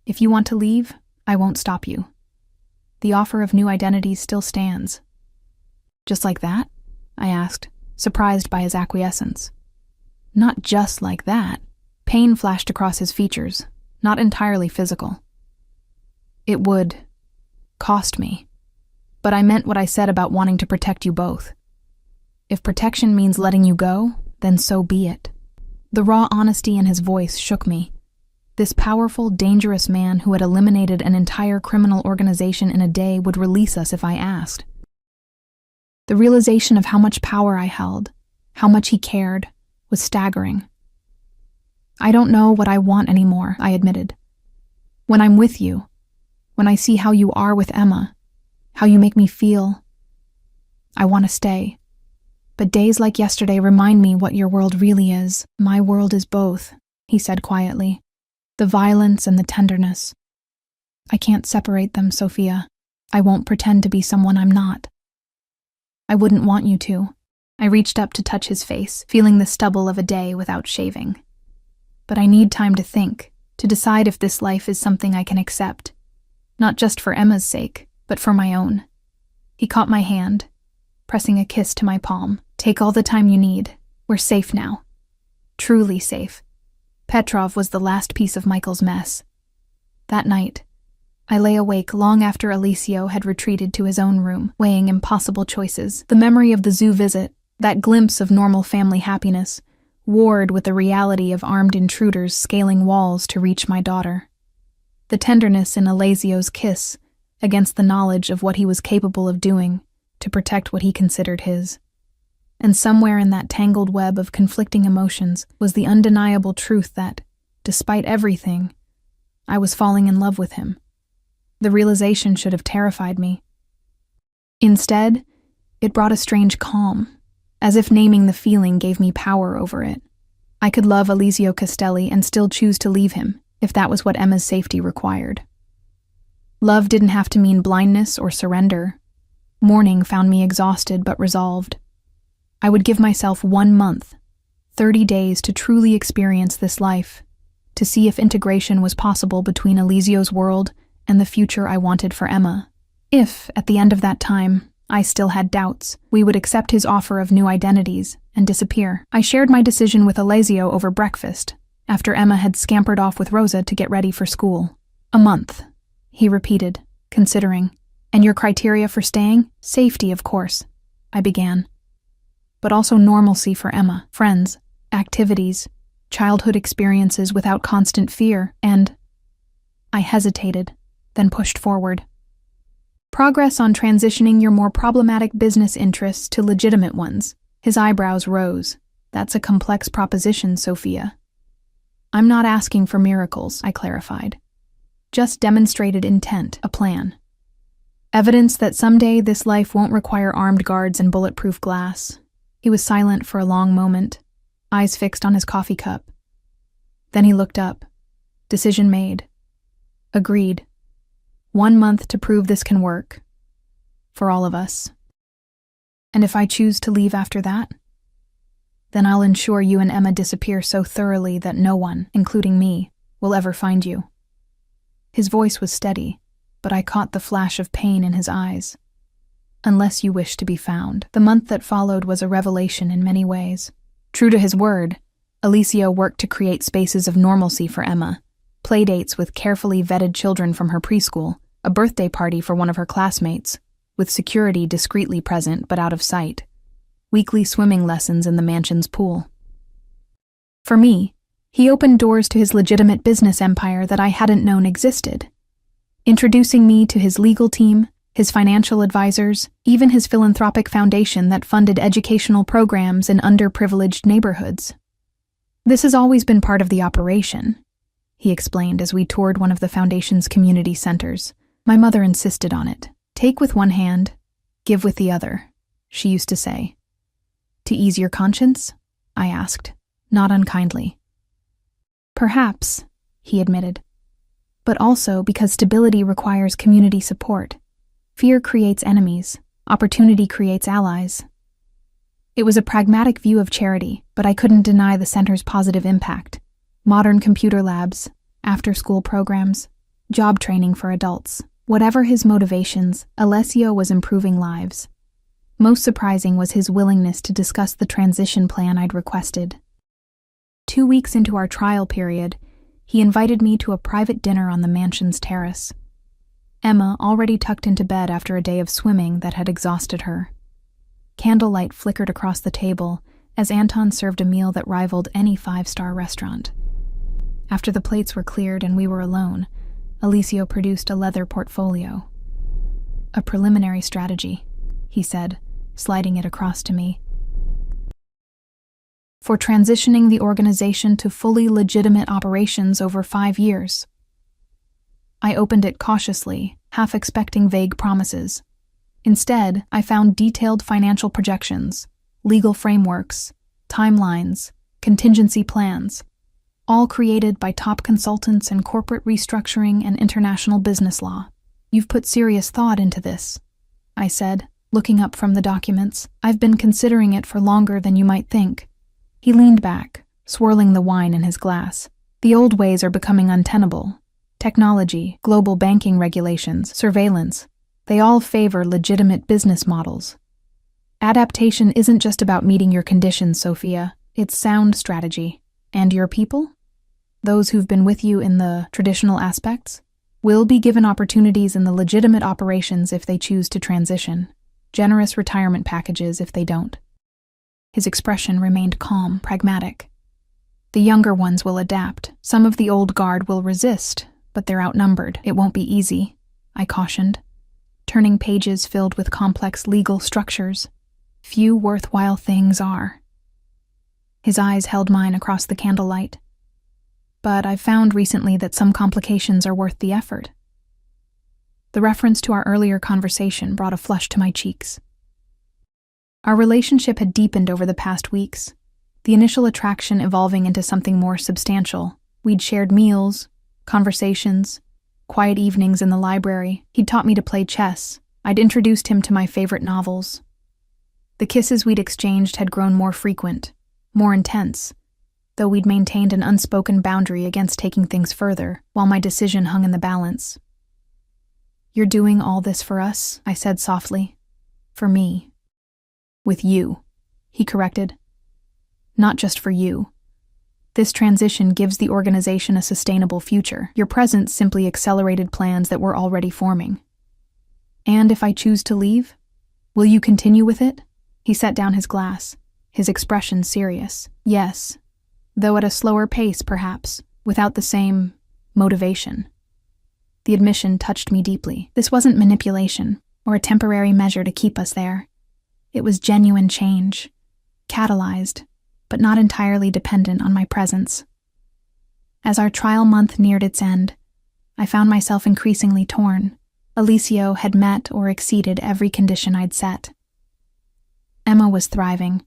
"If you want to leave, I won't stop you. The offer of new identities still stands." "Just like that?" I asked, surprised by his acquiescence. "Not just like that." Pain flashed across his features, not entirely physical. "It would cost me. But I meant what I said about wanting to protect you both. If protection means letting you go, then so be it." The raw honesty in his voice shook me. This powerful, dangerous man who had eliminated an entire criminal organization in a day would release us if I asked. The realization of how much power I held, how much he cared, was staggering. "I don't know what I want anymore," I admitted. "When I'm with you, when I see how you are with Emma, how you make me feel, I want to stay. But days like yesterday remind me what your world really is." "My world is both," he said quietly. "The violence and the tenderness. I can't separate them, Sophia. I won't pretend to be someone I'm not." "I wouldn't want you to." I reached up to touch his face, feeling the stubble of a day without shaving. "But I need time to think, to decide if this life is something I can accept. Not just for Emma's sake, but for my own." He caught my hand, pressing a kiss to my palm. "Take all the time you need. We're safe now. Truly safe." Petrov was the last piece of Michael's mess. That night, I lay awake long after Alicio had retreated to his own room, weighing impossible choices. The memory of the zoo visit, that glimpse of normal family happiness, warred with the reality of armed intruders scaling walls to reach my daughter. the tenderness in Alessio's kiss against the knowledge of what he was capable of doing to protect what he considered his. And somewhere in that tangled web of conflicting emotions was the undeniable truth that, despite everything, I was falling in love with him. The realization should have terrified me. Instead, it brought a strange calm, as if naming the feeling gave me power over it. I could love Alessio Castelli and still choose to leave him, if that was what Emma's safety required. Love didn't have to mean blindness or surrender. Mourning found me exhausted but resolved. I would give myself 1 month, 30 days to truly experience this life, to see if integration was possible between Alessio's world and the future I wanted for Emma. If, at the end of that time, I still had doubts, we would accept his offer of new identities and disappear. I shared my decision with Alessio over breakfast, after Emma had scampered off with Rosa to get ready for school. "A month," he repeated, considering. "And your criteria for staying?" "Safety, of course," I began. "But also normalcy for Emma, friends, activities, childhood experiences without constant fear, and—" I hesitated, then pushed forward. "Progress on transitioning your more problematic business interests to legitimate ones." His eyebrows rose. "That's a complex proposition, Sophia." "I'm not asking for miracles," I clarified. "Just demonstrated intent, a plan. Evidence that someday this life won't require armed guards and bulletproof glass." He was silent for a long moment, eyes fixed on his coffee cup. Then he looked up. Decision made. Agreed. 1 month to prove this can work. For all of us. "And if I choose to leave after that? Then I'll ensure you and Emma disappear so thoroughly that no one, including me, will ever find you." His voice was steady, but I caught the flash of pain in his eyes. "Unless you wish to be found." The month that followed was a revelation in many ways. True to his word, Alessio worked to create spaces of normalcy for Emma, playdates with carefully vetted children from her preschool, a birthday party for one of her classmates, with security discreetly present but out of sight, weekly swimming lessons in the mansion's pool. For me, he opened doors to his legitimate business empire that I hadn't known existed, introducing me to his legal team, his financial advisors, even his philanthropic foundation that funded educational programs in underprivileged neighborhoods. "This has always been part of the operation," he explained as we toured one of the foundation's community centers. "My mother insisted on it. Take with one hand, give with the other," she used to say. "To ease your conscience?" I asked, not unkindly. "Perhaps," he admitted, "but also because stability requires community support. Fear creates enemies, opportunity creates allies." It was a pragmatic view of charity, but I couldn't deny the center's positive impact. Modern computer labs, after-school programs, job training for adults. Whatever his motivations, Alessio was improving lives. Most surprising was his willingness to discuss the transition plan I'd requested. 2 weeks into our trial period, he invited me to a private dinner on the mansion's terrace. Emma already tucked into bed after a day of swimming that had exhausted her. Candlelight flickered across the table as Anton served a meal that rivaled any 5-star restaurant. After the plates were cleared and we were alone, Alessio produced a leather portfolio. "A preliminary strategy," he said, sliding it across to me. "For transitioning the organization to fully legitimate operations over 5 years." I opened it cautiously, half expecting vague promises. Instead, I found detailed financial projections, legal frameworks, timelines, contingency plans, all created by top consultants in corporate restructuring and international business law. "You've put serious thought into this," I said, looking up from the documents. "I've been considering it for longer than you might think." He leaned back, swirling the wine in his glass. "The old ways are becoming untenable. Technology, global banking regulations, surveillance, they all favor legitimate business models. Adaptation isn't just about meeting your conditions, Sophia. It's sound strategy. And your people? Those who've been with you in the traditional aspects will be given opportunities in the legitimate operations if they choose to transition. Generous retirement packages if they don't." His expression remained calm, pragmatic. "The younger ones will adapt. Some of the old guard will resist, but they're outnumbered. It won't be easy, I cautioned, turning pages filled with complex legal structures. Few worthwhile things are. His eyes held mine across the candlelight. But I've found recently that some complications are worth the effort. The reference to our earlier conversation brought a flush to my cheeks. Our relationship had deepened over the past weeks, the initial attraction evolving into something more substantial. We'd shared meals, conversations, quiet evenings in the library. He'd taught me to play chess. I'd introduced him to my favorite novels. The kisses we'd exchanged had grown more frequent, more intense, though we'd maintained an unspoken boundary against taking things further, while my decision hung in the balance. "You're doing all this for us," I said softly. "For me." "With you," he corrected. "Not just for you. This transition gives the organization a sustainable future. Your presence simply accelerated plans that were already forming." "And if I choose to leave, will you continue with it?" He set down his glass, his expression serious. "Yes, though at a slower pace perhaps, without the same motivation." The admission touched me deeply. This wasn't manipulation or a temporary measure to keep us there. It was genuine change, catalyzed, but not entirely dependent on my presence. As our trial month neared its end, I found myself increasingly torn. Alicio had met or exceeded every condition I'd set. Emma was thriving,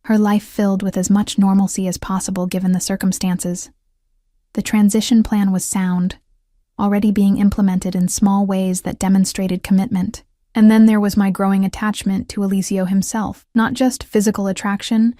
her life filled with as much normalcy as possible given the circumstances. The transition plan was sound, already being implemented in small ways that demonstrated commitment. And then there was my growing attachment to Alicio himself, not just physical attraction,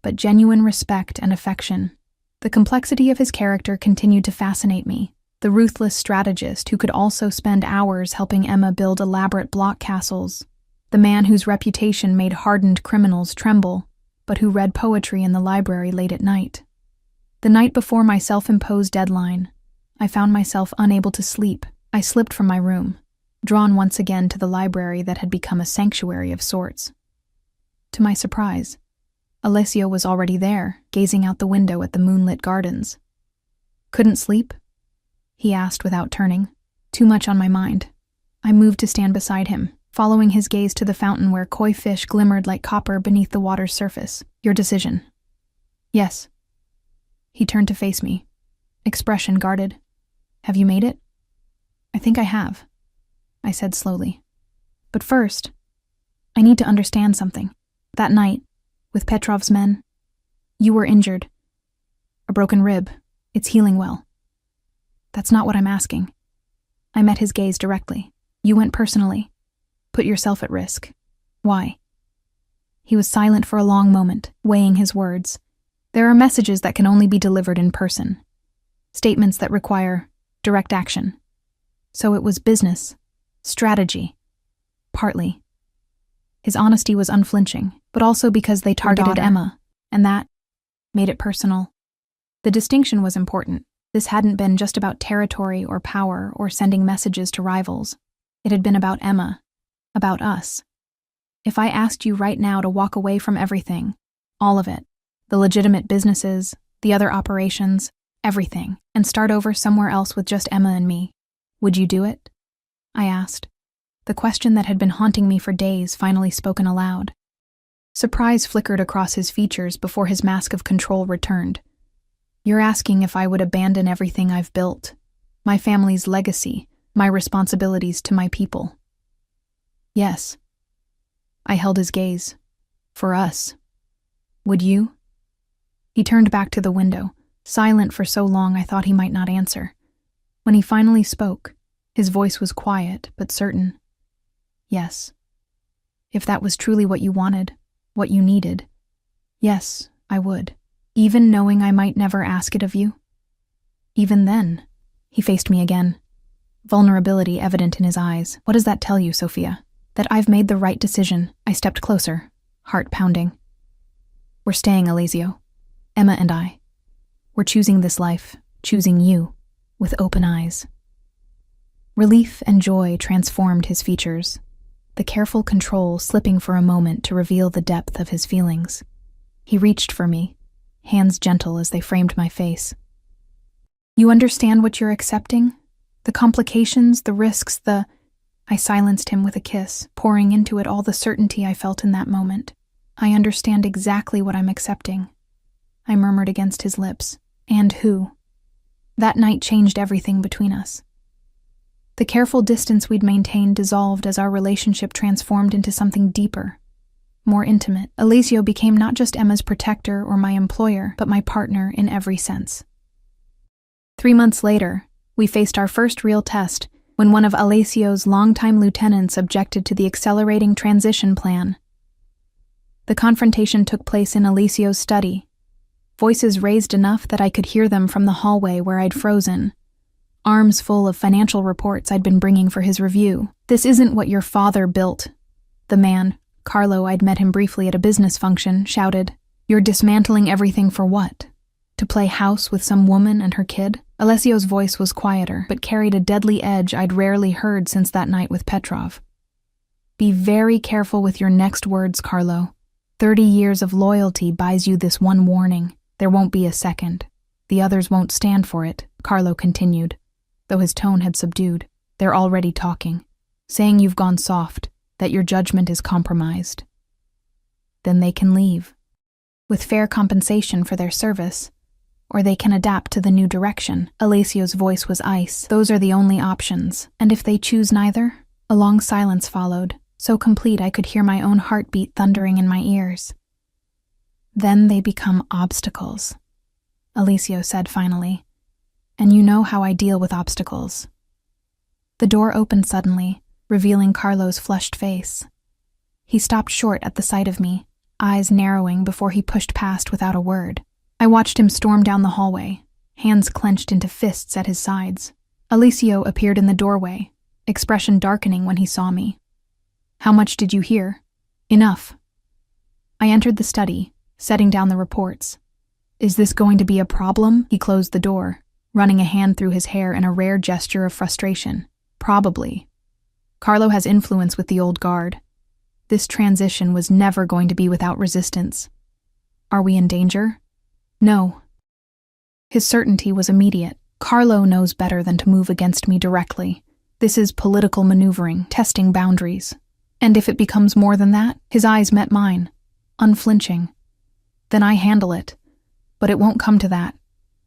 but genuine respect and affection. The complexity of his character continued to fascinate me. The ruthless strategist who could also spend hours helping Emma build elaborate block castles. The man whose reputation made hardened criminals tremble, but who read poetry in the library late at night. The night before my self-imposed deadline, I found myself unable to sleep. I slipped from my room, drawn once again to the library that had become a sanctuary of sorts. To my surprise, Alessio was already there, gazing out the window at the moonlit gardens. "Couldn't sleep?" he asked without turning. "Too much on my mind." I moved to stand beside him, following his gaze to the fountain where koi fish glimmered like copper beneath the water's surface. "Your decision." "Yes." He turned to face me, expression guarded. "Have you made it?" "I think I have," I said slowly. "But first, I need to understand something. That night, with Petrov's men, you were injured. A broken rib. It's healing well." "That's not what I'm asking." I met his gaze directly. "You went personally. Put yourself at risk. Why?" He was silent for a long moment, weighing his words. There are messages that can only be delivered in person. Statements that require direct action. So it was business. Strategy. Partly. His honesty was unflinching, but also because they targeted Emma, and that made it personal. The distinction was important. This hadn't been just about territory or power or sending messages to rivals. It had been about Emma, about us. If I asked you right now to walk away from everything, all of it, the legitimate businesses, the other operations, everything, and start over somewhere else with just Emma and me, would you do it? I asked, the question that had been haunting me for days finally spoken aloud. Surprise flickered across his features before his mask of control returned. "You're asking if I would abandon everything I've built, my family's legacy, my responsibilities to my people." "Yes." I held his gaze. "For us. Would you?" He turned back to the window, silent for so long I thought he might not answer. When he finally spoke, his voice was quiet but certain. "Yes. If that was truly what you wanted, what you needed, yes, I would. Even knowing I might never ask it of you?" "Even then," he faced me again, vulnerability evident in his eyes. "What does that tell you, Sophia? That I've made the right decision?" I stepped closer, heart pounding. "We're staying, Alessio. Emma and I. We're choosing this life, choosing you, with open eyes." Relief and joy transformed his features, the careful control slipping for a moment to reveal the depth of his feelings. He reached for me, hands gentle as they framed my face. "You understand what you're accepting?" The complications, the risks, I silenced him with a kiss, pouring into it all the certainty I felt in that moment. I understand exactly what I'm accepting, I murmured against his lips. And who? That night changed everything between us. The careful distance we'd maintained dissolved as our relationship transformed into something deeper, more intimate. Alessio became not just Emma's protector or my employer, but my partner in every sense. 3 months later, we faced our first real test when one of Alessio's longtime lieutenants objected to the accelerating transition plan. The confrontation took place in Alessio's study, voices raised enough that I could hear them from the hallway where I'd frozen, arms full of financial reports I'd been bringing for his review. "This isn't what your father built," the man, Carlo, I'd met him briefly at a business function, shouted. "You're dismantling everything for what? To play house with some woman and her kid?" Alessio's voice was quieter, but carried a deadly edge I'd rarely heard since that night with Petrov. "Be very careful with your next words, Carlo. 30 years of loyalty buys you this one warning. There won't be a second. The others won't stand for it," Carlo continued, though his tone had subdued. "They're already talking, saying you've gone soft, that your judgment is compromised. Then they can leave, with fair compensation for their service, or they can adapt to the new direction." Alessio's voice was ice. "Those are the only options, and if they choose neither?" A long silence followed, so complete I could hear my own heartbeat thundering in my ears. "Then they become obstacles," Alessio said finally. "And you know how I deal with obstacles." The door opened suddenly, revealing Carlo's flushed face. He stopped short at the sight of me, eyes narrowing before he pushed past without a word. I watched him storm down the hallway, hands clenched into fists at his sides. Alessio appeared in the doorway, expression darkening when he saw me. "How much did you hear?" "Enough." I entered the study, setting down the reports. "Is this going to be a problem?" He closed the door, running a hand through his hair in a rare gesture of frustration. "Probably. Carlo has influence with the old guard. This transition was never going to be without resistance. Are we in danger?" "No." His certainty was immediate. "Carlo knows better than to move against me directly. This is political maneuvering, testing boundaries. And if it becomes more than that?" His eyes met mine, unflinching. "Then I handle it. But it won't come to that.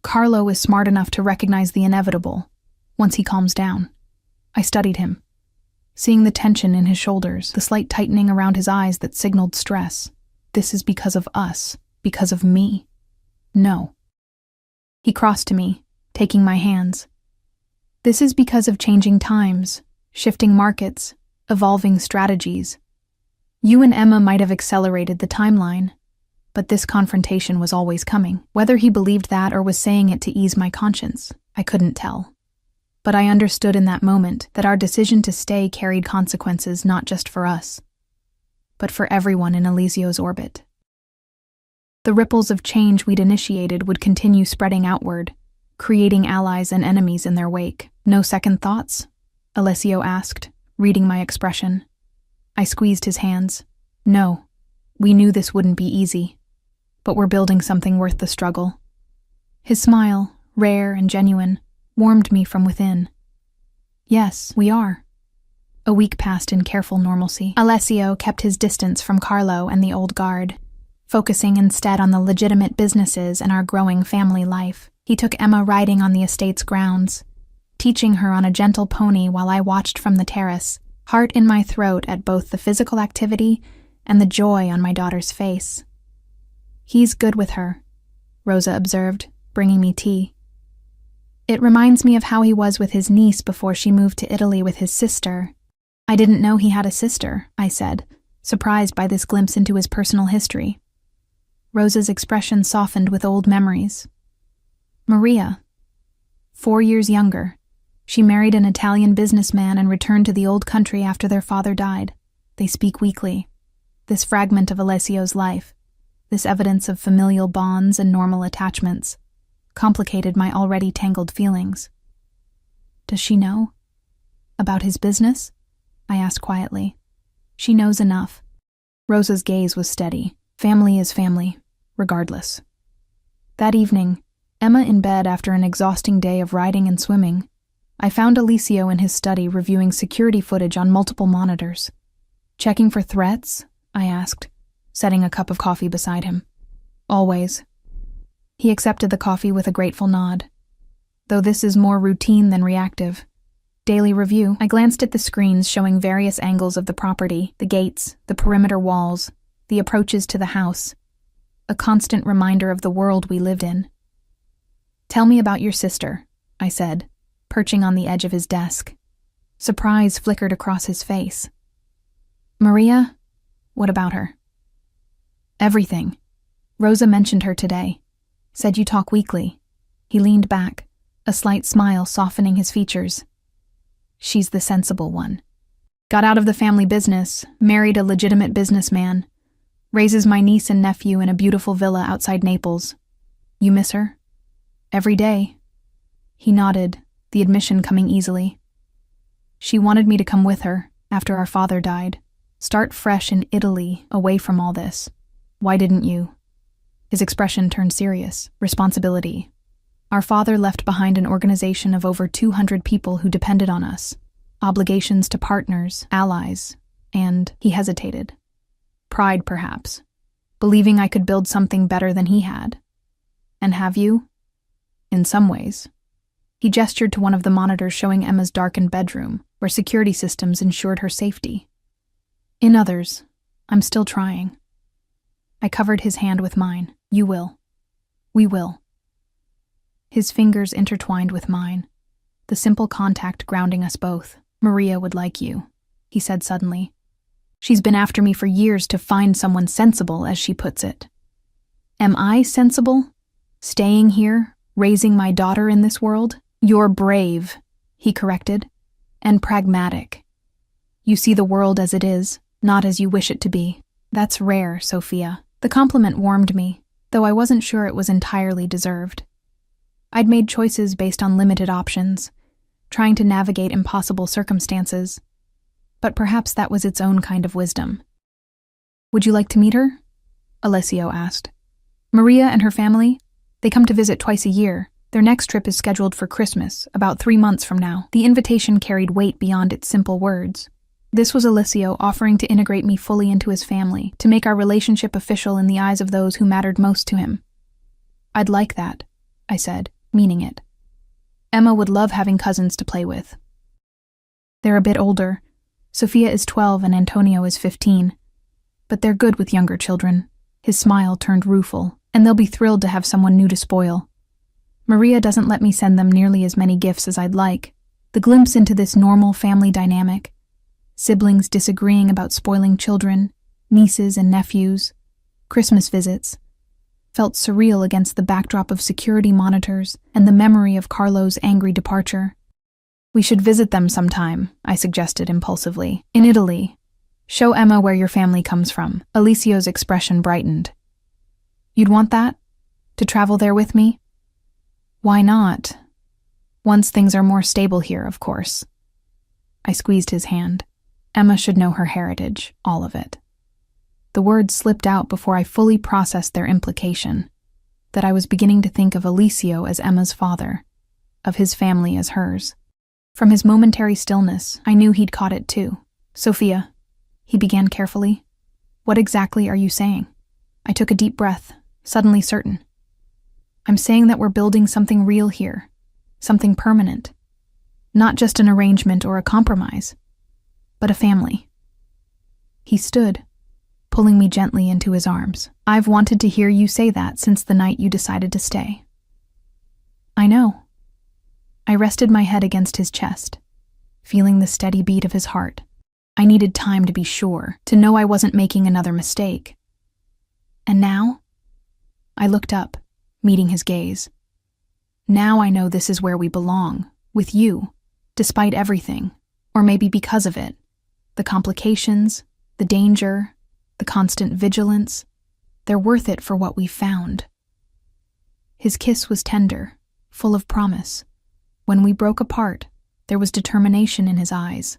Carlo is smart enough to recognize the inevitable, once he calms down." I studied him, seeing the tension in his shoulders, the slight tightening around his eyes that signaled stress. "This is because of us, because of me." "No." He crossed to me, taking my hands. "This is because of changing times, shifting markets, evolving strategies. You and Emma might have accelerated the timeline, but this confrontation was always coming." Whether he believed that or was saying it to ease my conscience, I couldn't tell. But I understood in that moment that our decision to stay carried consequences not just for us, but for everyone in Alessio's orbit. The ripples of change we'd initiated would continue spreading outward, creating allies and enemies in their wake. "No second thoughts?" Alessio asked, reading my expression. I squeezed his hands. "No, we knew this wouldn't be easy, but we're building something worth the struggle." His smile, rare and genuine, warmed me from within. "Yes, we are." A week passed in careful normalcy. Alessio kept his distance from Carlo and the old guard, focusing instead on the legitimate businesses and our growing family life. He took Emma riding on the estate's grounds, teaching her on a gentle pony while I watched from the terrace, heart in my throat at both the physical activity and the joy on my daughter's face. "He's good with her," Rosa observed, bringing me tea. "It reminds me of how he was with his niece before she moved to Italy with his sister." "I didn't know he had a sister," I said, surprised by this glimpse into his personal history. Rosa's expression softened with old memories. "Maria. 4 years younger. She married an Italian businessman and returned to the old country after their father died. They speak weekly." This fragment of Alessio's life, this evidence of familial bonds and normal attachments, complicated my already tangled feelings. "Does she know? About his business?" I asked quietly. "She knows enough." Rosa's gaze was steady. "Family is family, regardless." That evening, Emma in bed after an exhausting day of riding and swimming, I found Alicio in his study reviewing security footage on multiple monitors. "Checking for threats?" I asked, setting a cup of coffee beside him. "Always." He accepted the coffee with a grateful nod. "Though this is more routine than reactive." Daily review. I glanced at the screens showing various angles of the property, the gates, the perimeter walls, the approaches to the house. A constant reminder of the world we lived in. "Tell me about your sister," I said, perching on the edge of his desk. Surprise flickered across his face. "Maria? What about her?" "Everything. Rosa mentioned her today. Said you talk weekly." He leaned back, a slight smile softening his features. "She's the sensible one. Got out of the family business, married a legitimate businessman, raises my niece and nephew in a beautiful villa outside Naples. You miss her?" "Every day." He nodded, the admission coming easily. "She wanted me to come with her, after our father died. Start fresh in Italy, away from all this. Why didn't you?" His expression turned serious. "Responsibility. Our father left behind an organization of over 200 people who depended on us. Obligations to partners, allies, and," he hesitated. "Pride, perhaps. Believing I could build something better than he had. And have you?" "In some ways." He gestured to one of the monitors showing Emma's darkened bedroom, where security systems ensured her safety. "In others, I'm still trying." I covered his hand with mine. "You will. We will." His fingers intertwined with mine, the simple contact grounding us both. "Maria would like you," he said suddenly. "She's been after me for years to find someone sensible, as she puts it." "Am I sensible? Staying here, raising my daughter in this world?" "You're brave," he corrected, "and pragmatic. You see the world as it is, not as you wish it to be. That's rare, Sophia." The compliment warmed me, though I wasn't sure it was entirely deserved. I'd made choices based on limited options, trying to navigate impossible circumstances, but perhaps that was its own kind of wisdom. "Would you like to meet her?" Alessio asked. "Maria and her family? They come to visit twice a year. Their next trip is scheduled for Christmas, about 3 months from now." The invitation carried weight beyond its simple words. This was Alessio offering to integrate me fully into his family, to make our relationship official in the eyes of those who mattered most to him. "I'd like that," I said, meaning it. "Emma would love having cousins to play with." "They're a bit older. Sophia is 12 and Antonio is 15. But they're good with younger children." His smile turned rueful. "And they'll be thrilled to have someone new to spoil. Maria doesn't let me send them nearly as many gifts as I'd like." The glimpse into this normal family dynamic, siblings disagreeing about spoiling children, nieces and nephews, Christmas visits, felt surreal against the backdrop of security monitors and the memory of Carlo's angry departure. "We should visit them sometime," I suggested impulsively. "In Italy. Show Emma where your family comes from." Alicio's expression brightened. "You'd want that? To travel there with me?" "Why not? Once things are more stable here, of course." I squeezed his hand. Emma should know her heritage, all of it. The words slipped out before I fully processed their implication, that I was beginning to think of Alicio as Emma's father, of his family as hers. From his momentary stillness, I knew he'd caught it too. "Sophia," he began carefully, "what exactly are you saying?" I took a deep breath, suddenly certain. "I'm saying that we're building something real here, something permanent. Not just an arrangement or a compromise, but a family." He stood, pulling me gently into his arms. "I've wanted to hear you say that since the night you decided to stay." "I know." I rested my head against his chest, feeling the steady beat of his heart. I needed time to be sure, to know I wasn't making another mistake. "And now?" I looked up, meeting his gaze. "Now I know this is where we belong, with you, despite everything, or maybe because of it. The complications, the danger, the constant vigilance, they're worth it for what we've found." His kiss was tender, full of promise. When we broke apart, there was determination in his eyes.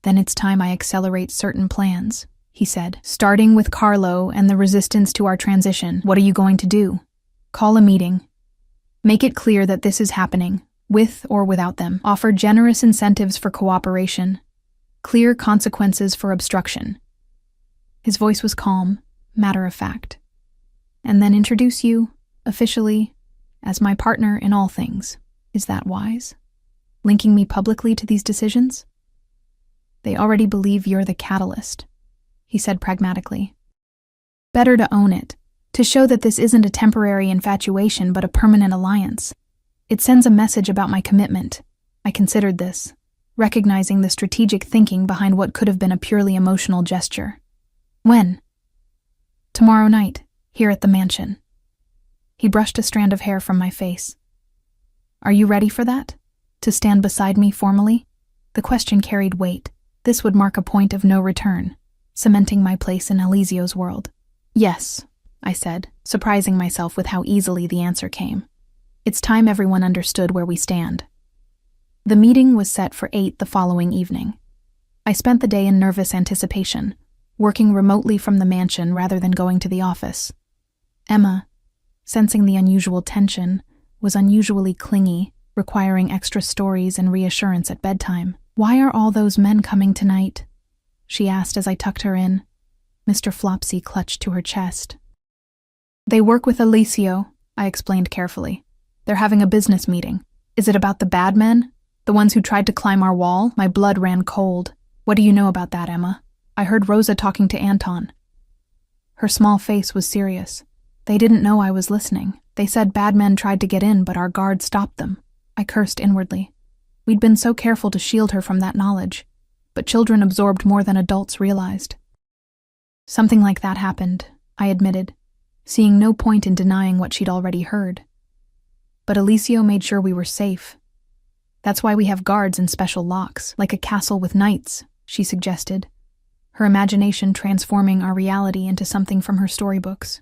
"Then it's time I accelerate certain plans," he said. "Starting with Carlo and the resistance to our transition. What are you going to do?" "Call a meeting. Make it clear that this is happening. with or without them. Offer generous incentives for cooperation, clear consequences for obstruction. His voice was calm, matter of fact. And then introduce you, officially, as my partner in all things. Is that wise? Linking me publicly to these decisions? They already believe you're the catalyst, he said pragmatically. Better to own it, to show that this isn't a temporary infatuation but a permanent alliance. It sends a message about my commitment. I considered this, recognizing the strategic thinking behind what could have been a purely emotional gesture. When? Tomorrow night, here at the mansion. He brushed a strand of hair from my face. Are you ready for that? To stand beside me formally? The question carried weight. This would mark a point of no return, cementing my place in Elisio's world. Yes, I said, surprising myself with how easily the answer came. It's time everyone understood where we stand. The meeting was set for 8 the following evening. I spent the day in nervous anticipation, working remotely from the mansion rather than going to the office. Emma, sensing the unusual tension, was unusually clingy, requiring extra stories and reassurance at bedtime. Why are all those men coming tonight? She asked as I tucked her in. Mr. Flopsy clutched to her chest. They work with Elisio, I explained carefully. They're having a business meeting. Is it about the bad men? The ones who tried to climb our wall? My blood ran cold. What do you know about that, Emma? I heard Rosa talking to Anton. Her small face was serious. They didn't know I was listening. They said bad men tried to get in, but our guard stopped them. I cursed inwardly. We'd been so careful to shield her from that knowledge, but children absorbed more than adults realized. Something like that happened, I admitted, seeing no point in denying what she'd already heard. But Elisio made sure we were safe. That's why we have guards and special locks, like a castle with knights, she suggested, her imagination transforming our reality into something from her storybooks.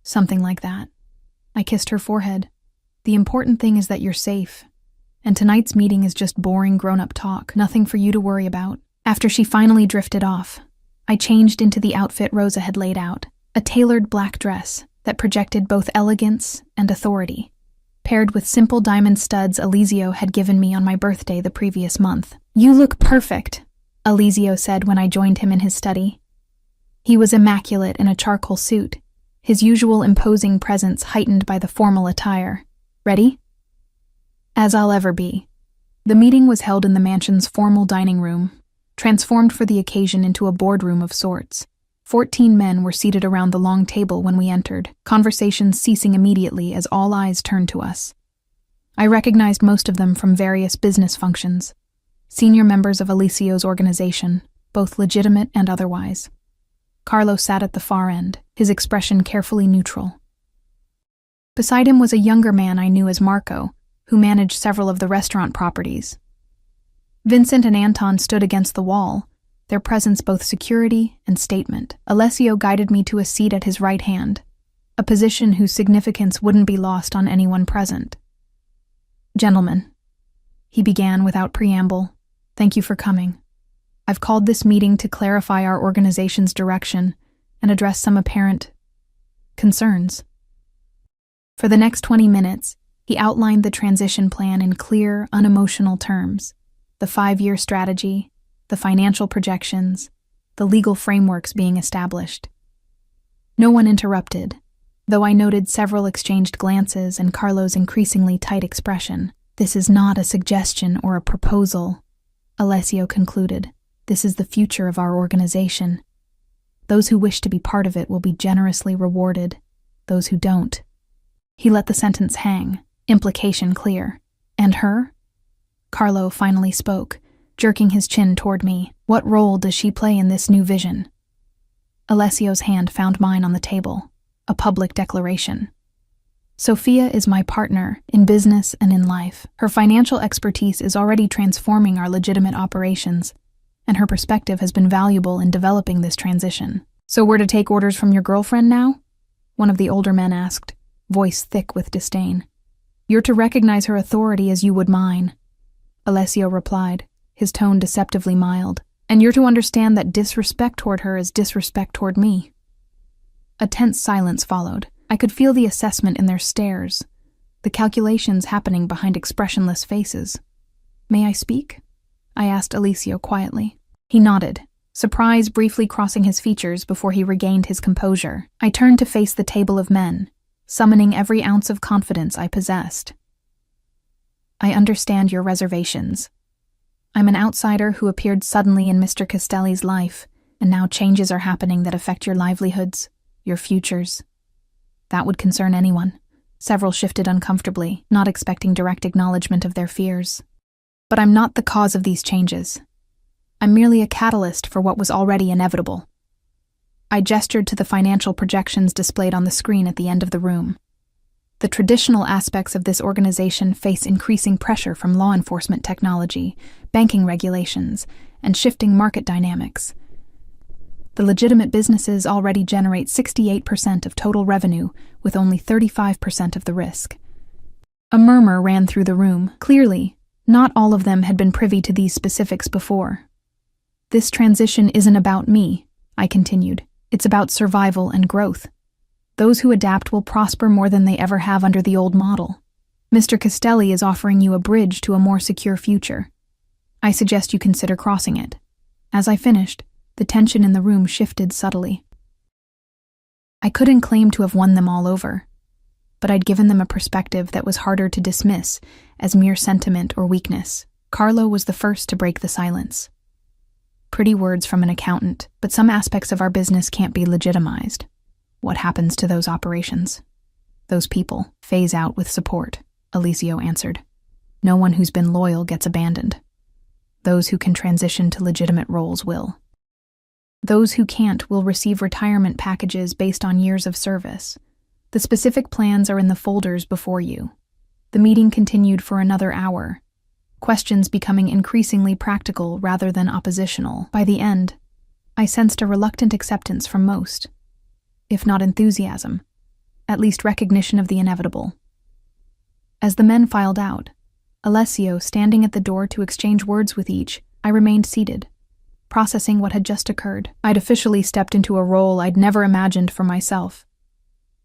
Something like that. I kissed her forehead. The important thing is that you're safe. And tonight's meeting is just boring grown-up talk, nothing for you to worry about. After she finally drifted off, I changed into the outfit Rosa had laid out, a tailored black dress that projected both elegance and authority, paired with simple diamond studs Elisio had given me on my birthday the previous month. You look perfect, Elisio said when I joined him in his study. He was immaculate in a charcoal suit, his usual imposing presence heightened by the formal attire. Ready? As I'll ever be. The meeting was held in the mansion's formal dining room, transformed for the occasion into a boardroom of sorts. 14 men were seated around the long table when we entered, conversations ceasing immediately as all eyes turned to us. I recognized most of them from various business functions, senior members of Elisio's organization, both legitimate and otherwise. Carlo sat at the far end, his expression carefully neutral. Beside him was a younger man I knew as Marco, who managed several of the restaurant properties. Vincent and Anton stood against the wall, their presence both security and statement. Alessio guided me to a seat at his right hand, a position whose significance wouldn't be lost on anyone present. Gentlemen, he began without preamble, thank you for coming. I've called this meeting to clarify our organization's direction and address some apparent concerns. For the next 20 minutes, he outlined the transition plan in clear, unemotional terms, the 5-year strategy, the financial projections, the legal frameworks being established. No one interrupted, though I noted several exchanged glances and Carlo's increasingly tight expression. This is not a suggestion or a proposal, Alessio concluded. This is the future of our organization. Those who wish to be part of it will be generously rewarded, those who don't. He let the sentence hang, implication clear. And her? Carlo finally spoke, jerking his chin toward me. What role does she play in this new vision? Alessio's hand found mine on the table, a public declaration. Sophia is my partner in business and in life. Her financial expertise is already transforming our legitimate operations, and her perspective has been valuable in developing this transition. So we're to take orders from your girlfriend now? One of the older men asked, voice thick with disdain. You're to recognize her authority as you would mine, Alessio replied, his tone deceptively mild. And you're to understand that disrespect toward her is disrespect toward me. A tense silence followed. I could feel the assessment in their stares, the calculations happening behind expressionless faces. "May I speak?" I asked Alessio quietly. He nodded, surprise briefly crossing his features before he regained his composure. I turned to face the table of men, summoning every ounce of confidence I possessed. "I understand your reservations. I'm an outsider who appeared suddenly in Mr. Castelli's life, and now changes are happening that affect your livelihoods, your futures. That would concern anyone." Several shifted uncomfortably, not expecting direct acknowledgement of their fears. "But I'm not the cause of these changes. I'm merely a catalyst for what was already inevitable." I gestured to the financial projections displayed on the screen at the end of the room. The traditional aspects of this organization face increasing pressure from law enforcement technology, banking regulations, and shifting market dynamics. The legitimate businesses already generate 68% of total revenue, with only 35% of the risk. A murmur ran through the room. Clearly, not all of them had been privy to these specifics before. "This transition isn't about me," I continued. "It's about survival and growth. Those who adapt will prosper more than they ever have under the old model. Mr. Castelli is offering you a bridge to a more secure future. I suggest you consider crossing it." As I finished, the tension in the room shifted subtly. I couldn't claim to have won them all over, but I'd given them a perspective that was harder to dismiss as mere sentiment or weakness. Carlo was the first to break the silence. "Pretty words from an accountant, but some aspects of our business can't be legitimized. What happens to those operations? Those people phase out with support," Alessio answered. "No one who's been loyal gets abandoned. Those who can transition to legitimate roles will. Those who can't will receive retirement packages based on years of service. The specific plans are in the folders before you." The meeting continued for another hour, questions becoming increasingly practical rather than oppositional. By the end, I sensed a reluctant acceptance from most, if not enthusiasm, at least recognition of the inevitable. As the men filed out, Alessio standing at the door to exchange words with each, I remained seated, processing what had just occurred. I'd officially stepped into a role I'd never imagined for myself.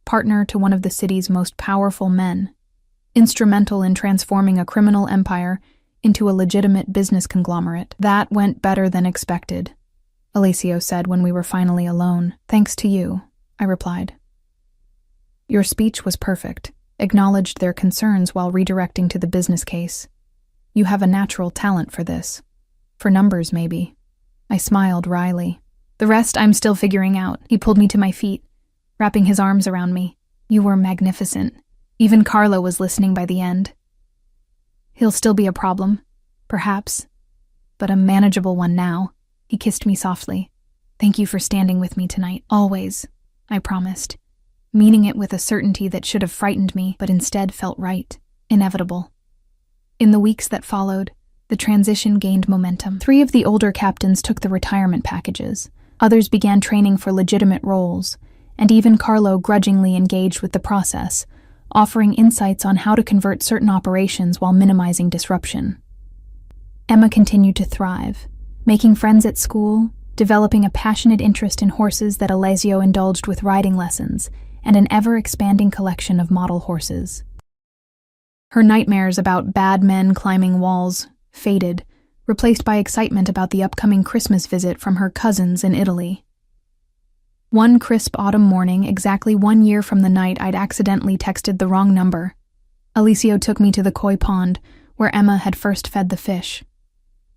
Partner to one of the city's most powerful men, instrumental in transforming a criminal empire into a legitimate business conglomerate. "That went better than expected," Alessio said when we were finally alone. "Thanks to you," I replied. "Your speech was perfect," acknowledged their concerns while redirecting to the business case. "You have a natural talent for this. For numbers, maybe." I smiled wryly. "The rest I'm still figuring out." He pulled me to my feet, wrapping his arms around me. "You were magnificent. Even Carlo was listening by the end. He'll still be a problem, perhaps, but a manageable one now." He kissed me softly. "Thank you for standing with me tonight. Always," I promised, meaning it with a certainty that should have frightened me, but instead felt right, inevitable. In the weeks that followed, the transition gained momentum. 3 of the older captains took the retirement packages. Others began training for legitimate roles, and even Carlo grudgingly engaged with the process, offering insights on how to convert certain operations while minimizing disruption. Emma continued to thrive, making friends at school, developing a passionate interest in horses that Alessio indulged with riding lessons, and an ever-expanding collection of model horses. Her nightmares about bad men climbing walls faded, replaced by excitement about the upcoming Christmas visit from her cousins in Italy. One crisp autumn morning, exactly 1 year from the night I'd accidentally texted the wrong number, Alessio took me to the koi pond where Emma had first fed the fish.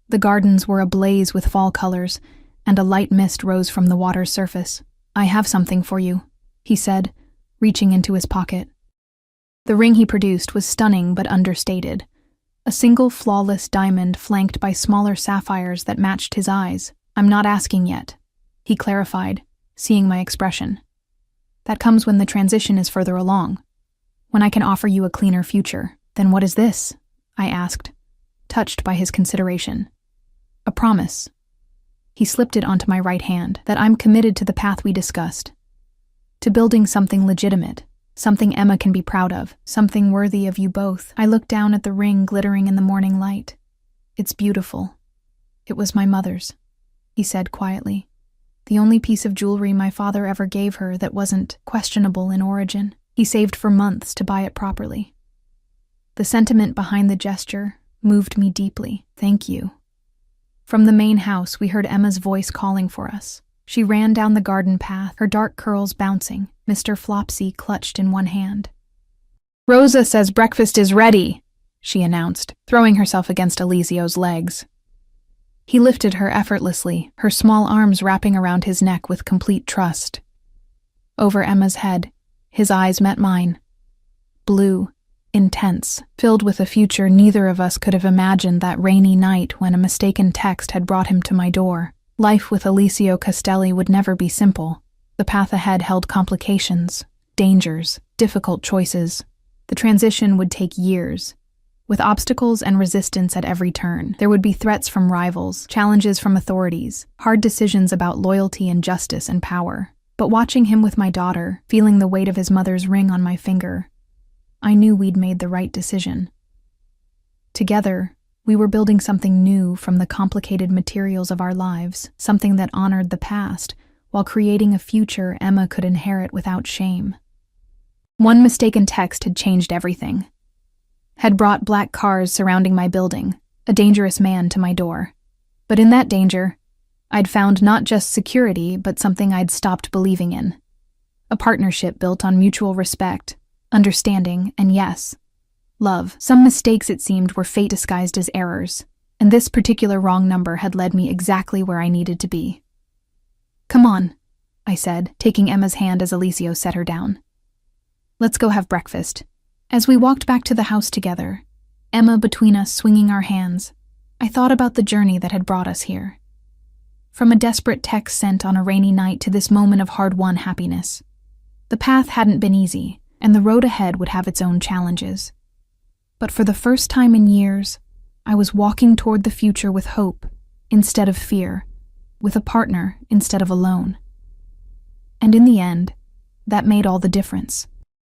The gardens were ablaze with fall colors, and a light mist rose from the water's surface. "I have something for you," he said, reaching into his pocket. The ring he produced was stunning but understated. A single flawless diamond flanked by smaller sapphires that matched his eyes. "I'm not asking yet," he clarified, seeing my expression. "That comes when the transition is further along, when I can offer you a cleaner future." "Then what is this?" I asked, touched by his consideration. "A promise." He slipped it onto my right hand, "that I'm committed to the path we discussed. To building something legitimate, something Emma can be proud of, something worthy of you both." I looked down at the ring glittering in the morning light. "It's beautiful. It was my mother's," he said quietly. "The only piece of jewelry my father ever gave her that wasn't questionable in origin. He saved for months to buy it properly. The sentiment behind the gesture moved me deeply. Thank you. From the main house, we heard Emma's voice calling for us. She ran down the garden path, her dark curls bouncing, Mr. Flopsy clutched in one hand. "Rosa says breakfast is ready," she announced, throwing herself against Elisio's legs. He lifted her effortlessly, her small arms wrapping around his neck with complete trust. Over Emma's head, his eyes met mine. Blue, intense, filled with a future neither of us could have imagined that rainy night when a mistaken text had brought him to my door. Life with Elisio Castelli would never be simple. The path ahead held complications, dangers, difficult choices. The transition would take years. With obstacles and resistance at every turn, there would be threats from rivals, challenges from authorities, hard decisions about loyalty and justice and power. But watching him with my daughter, feeling the weight of his mother's ring on my finger, I knew we'd made the right decision. Together, we were building something new from the complicated materials of our lives, something that honored the past, while creating a future Emma could inherit without shame. One mistaken text had changed everything. Had brought black cars surrounding my building, a dangerous man to my door. But in that danger, I'd found not just security, but something I'd stopped believing in. A partnership built on mutual respect, understanding, and yes, love. Some mistakes, it seemed, were fate disguised as errors, and this particular wrong number had led me exactly where I needed to be. "Come on," I said, taking Emma's hand as Elisio set her down. "Let's go have breakfast." As we walked back to the house together, Emma between us swinging our hands, I thought about the journey that had brought us here. From a desperate text sent on a rainy night to this moment of hard-won happiness. The path hadn't been easy, and the road ahead would have its own challenges. But for the first time in years, I was walking toward the future with hope instead of fear, with a partner instead of alone. And in the end, that made all the difference.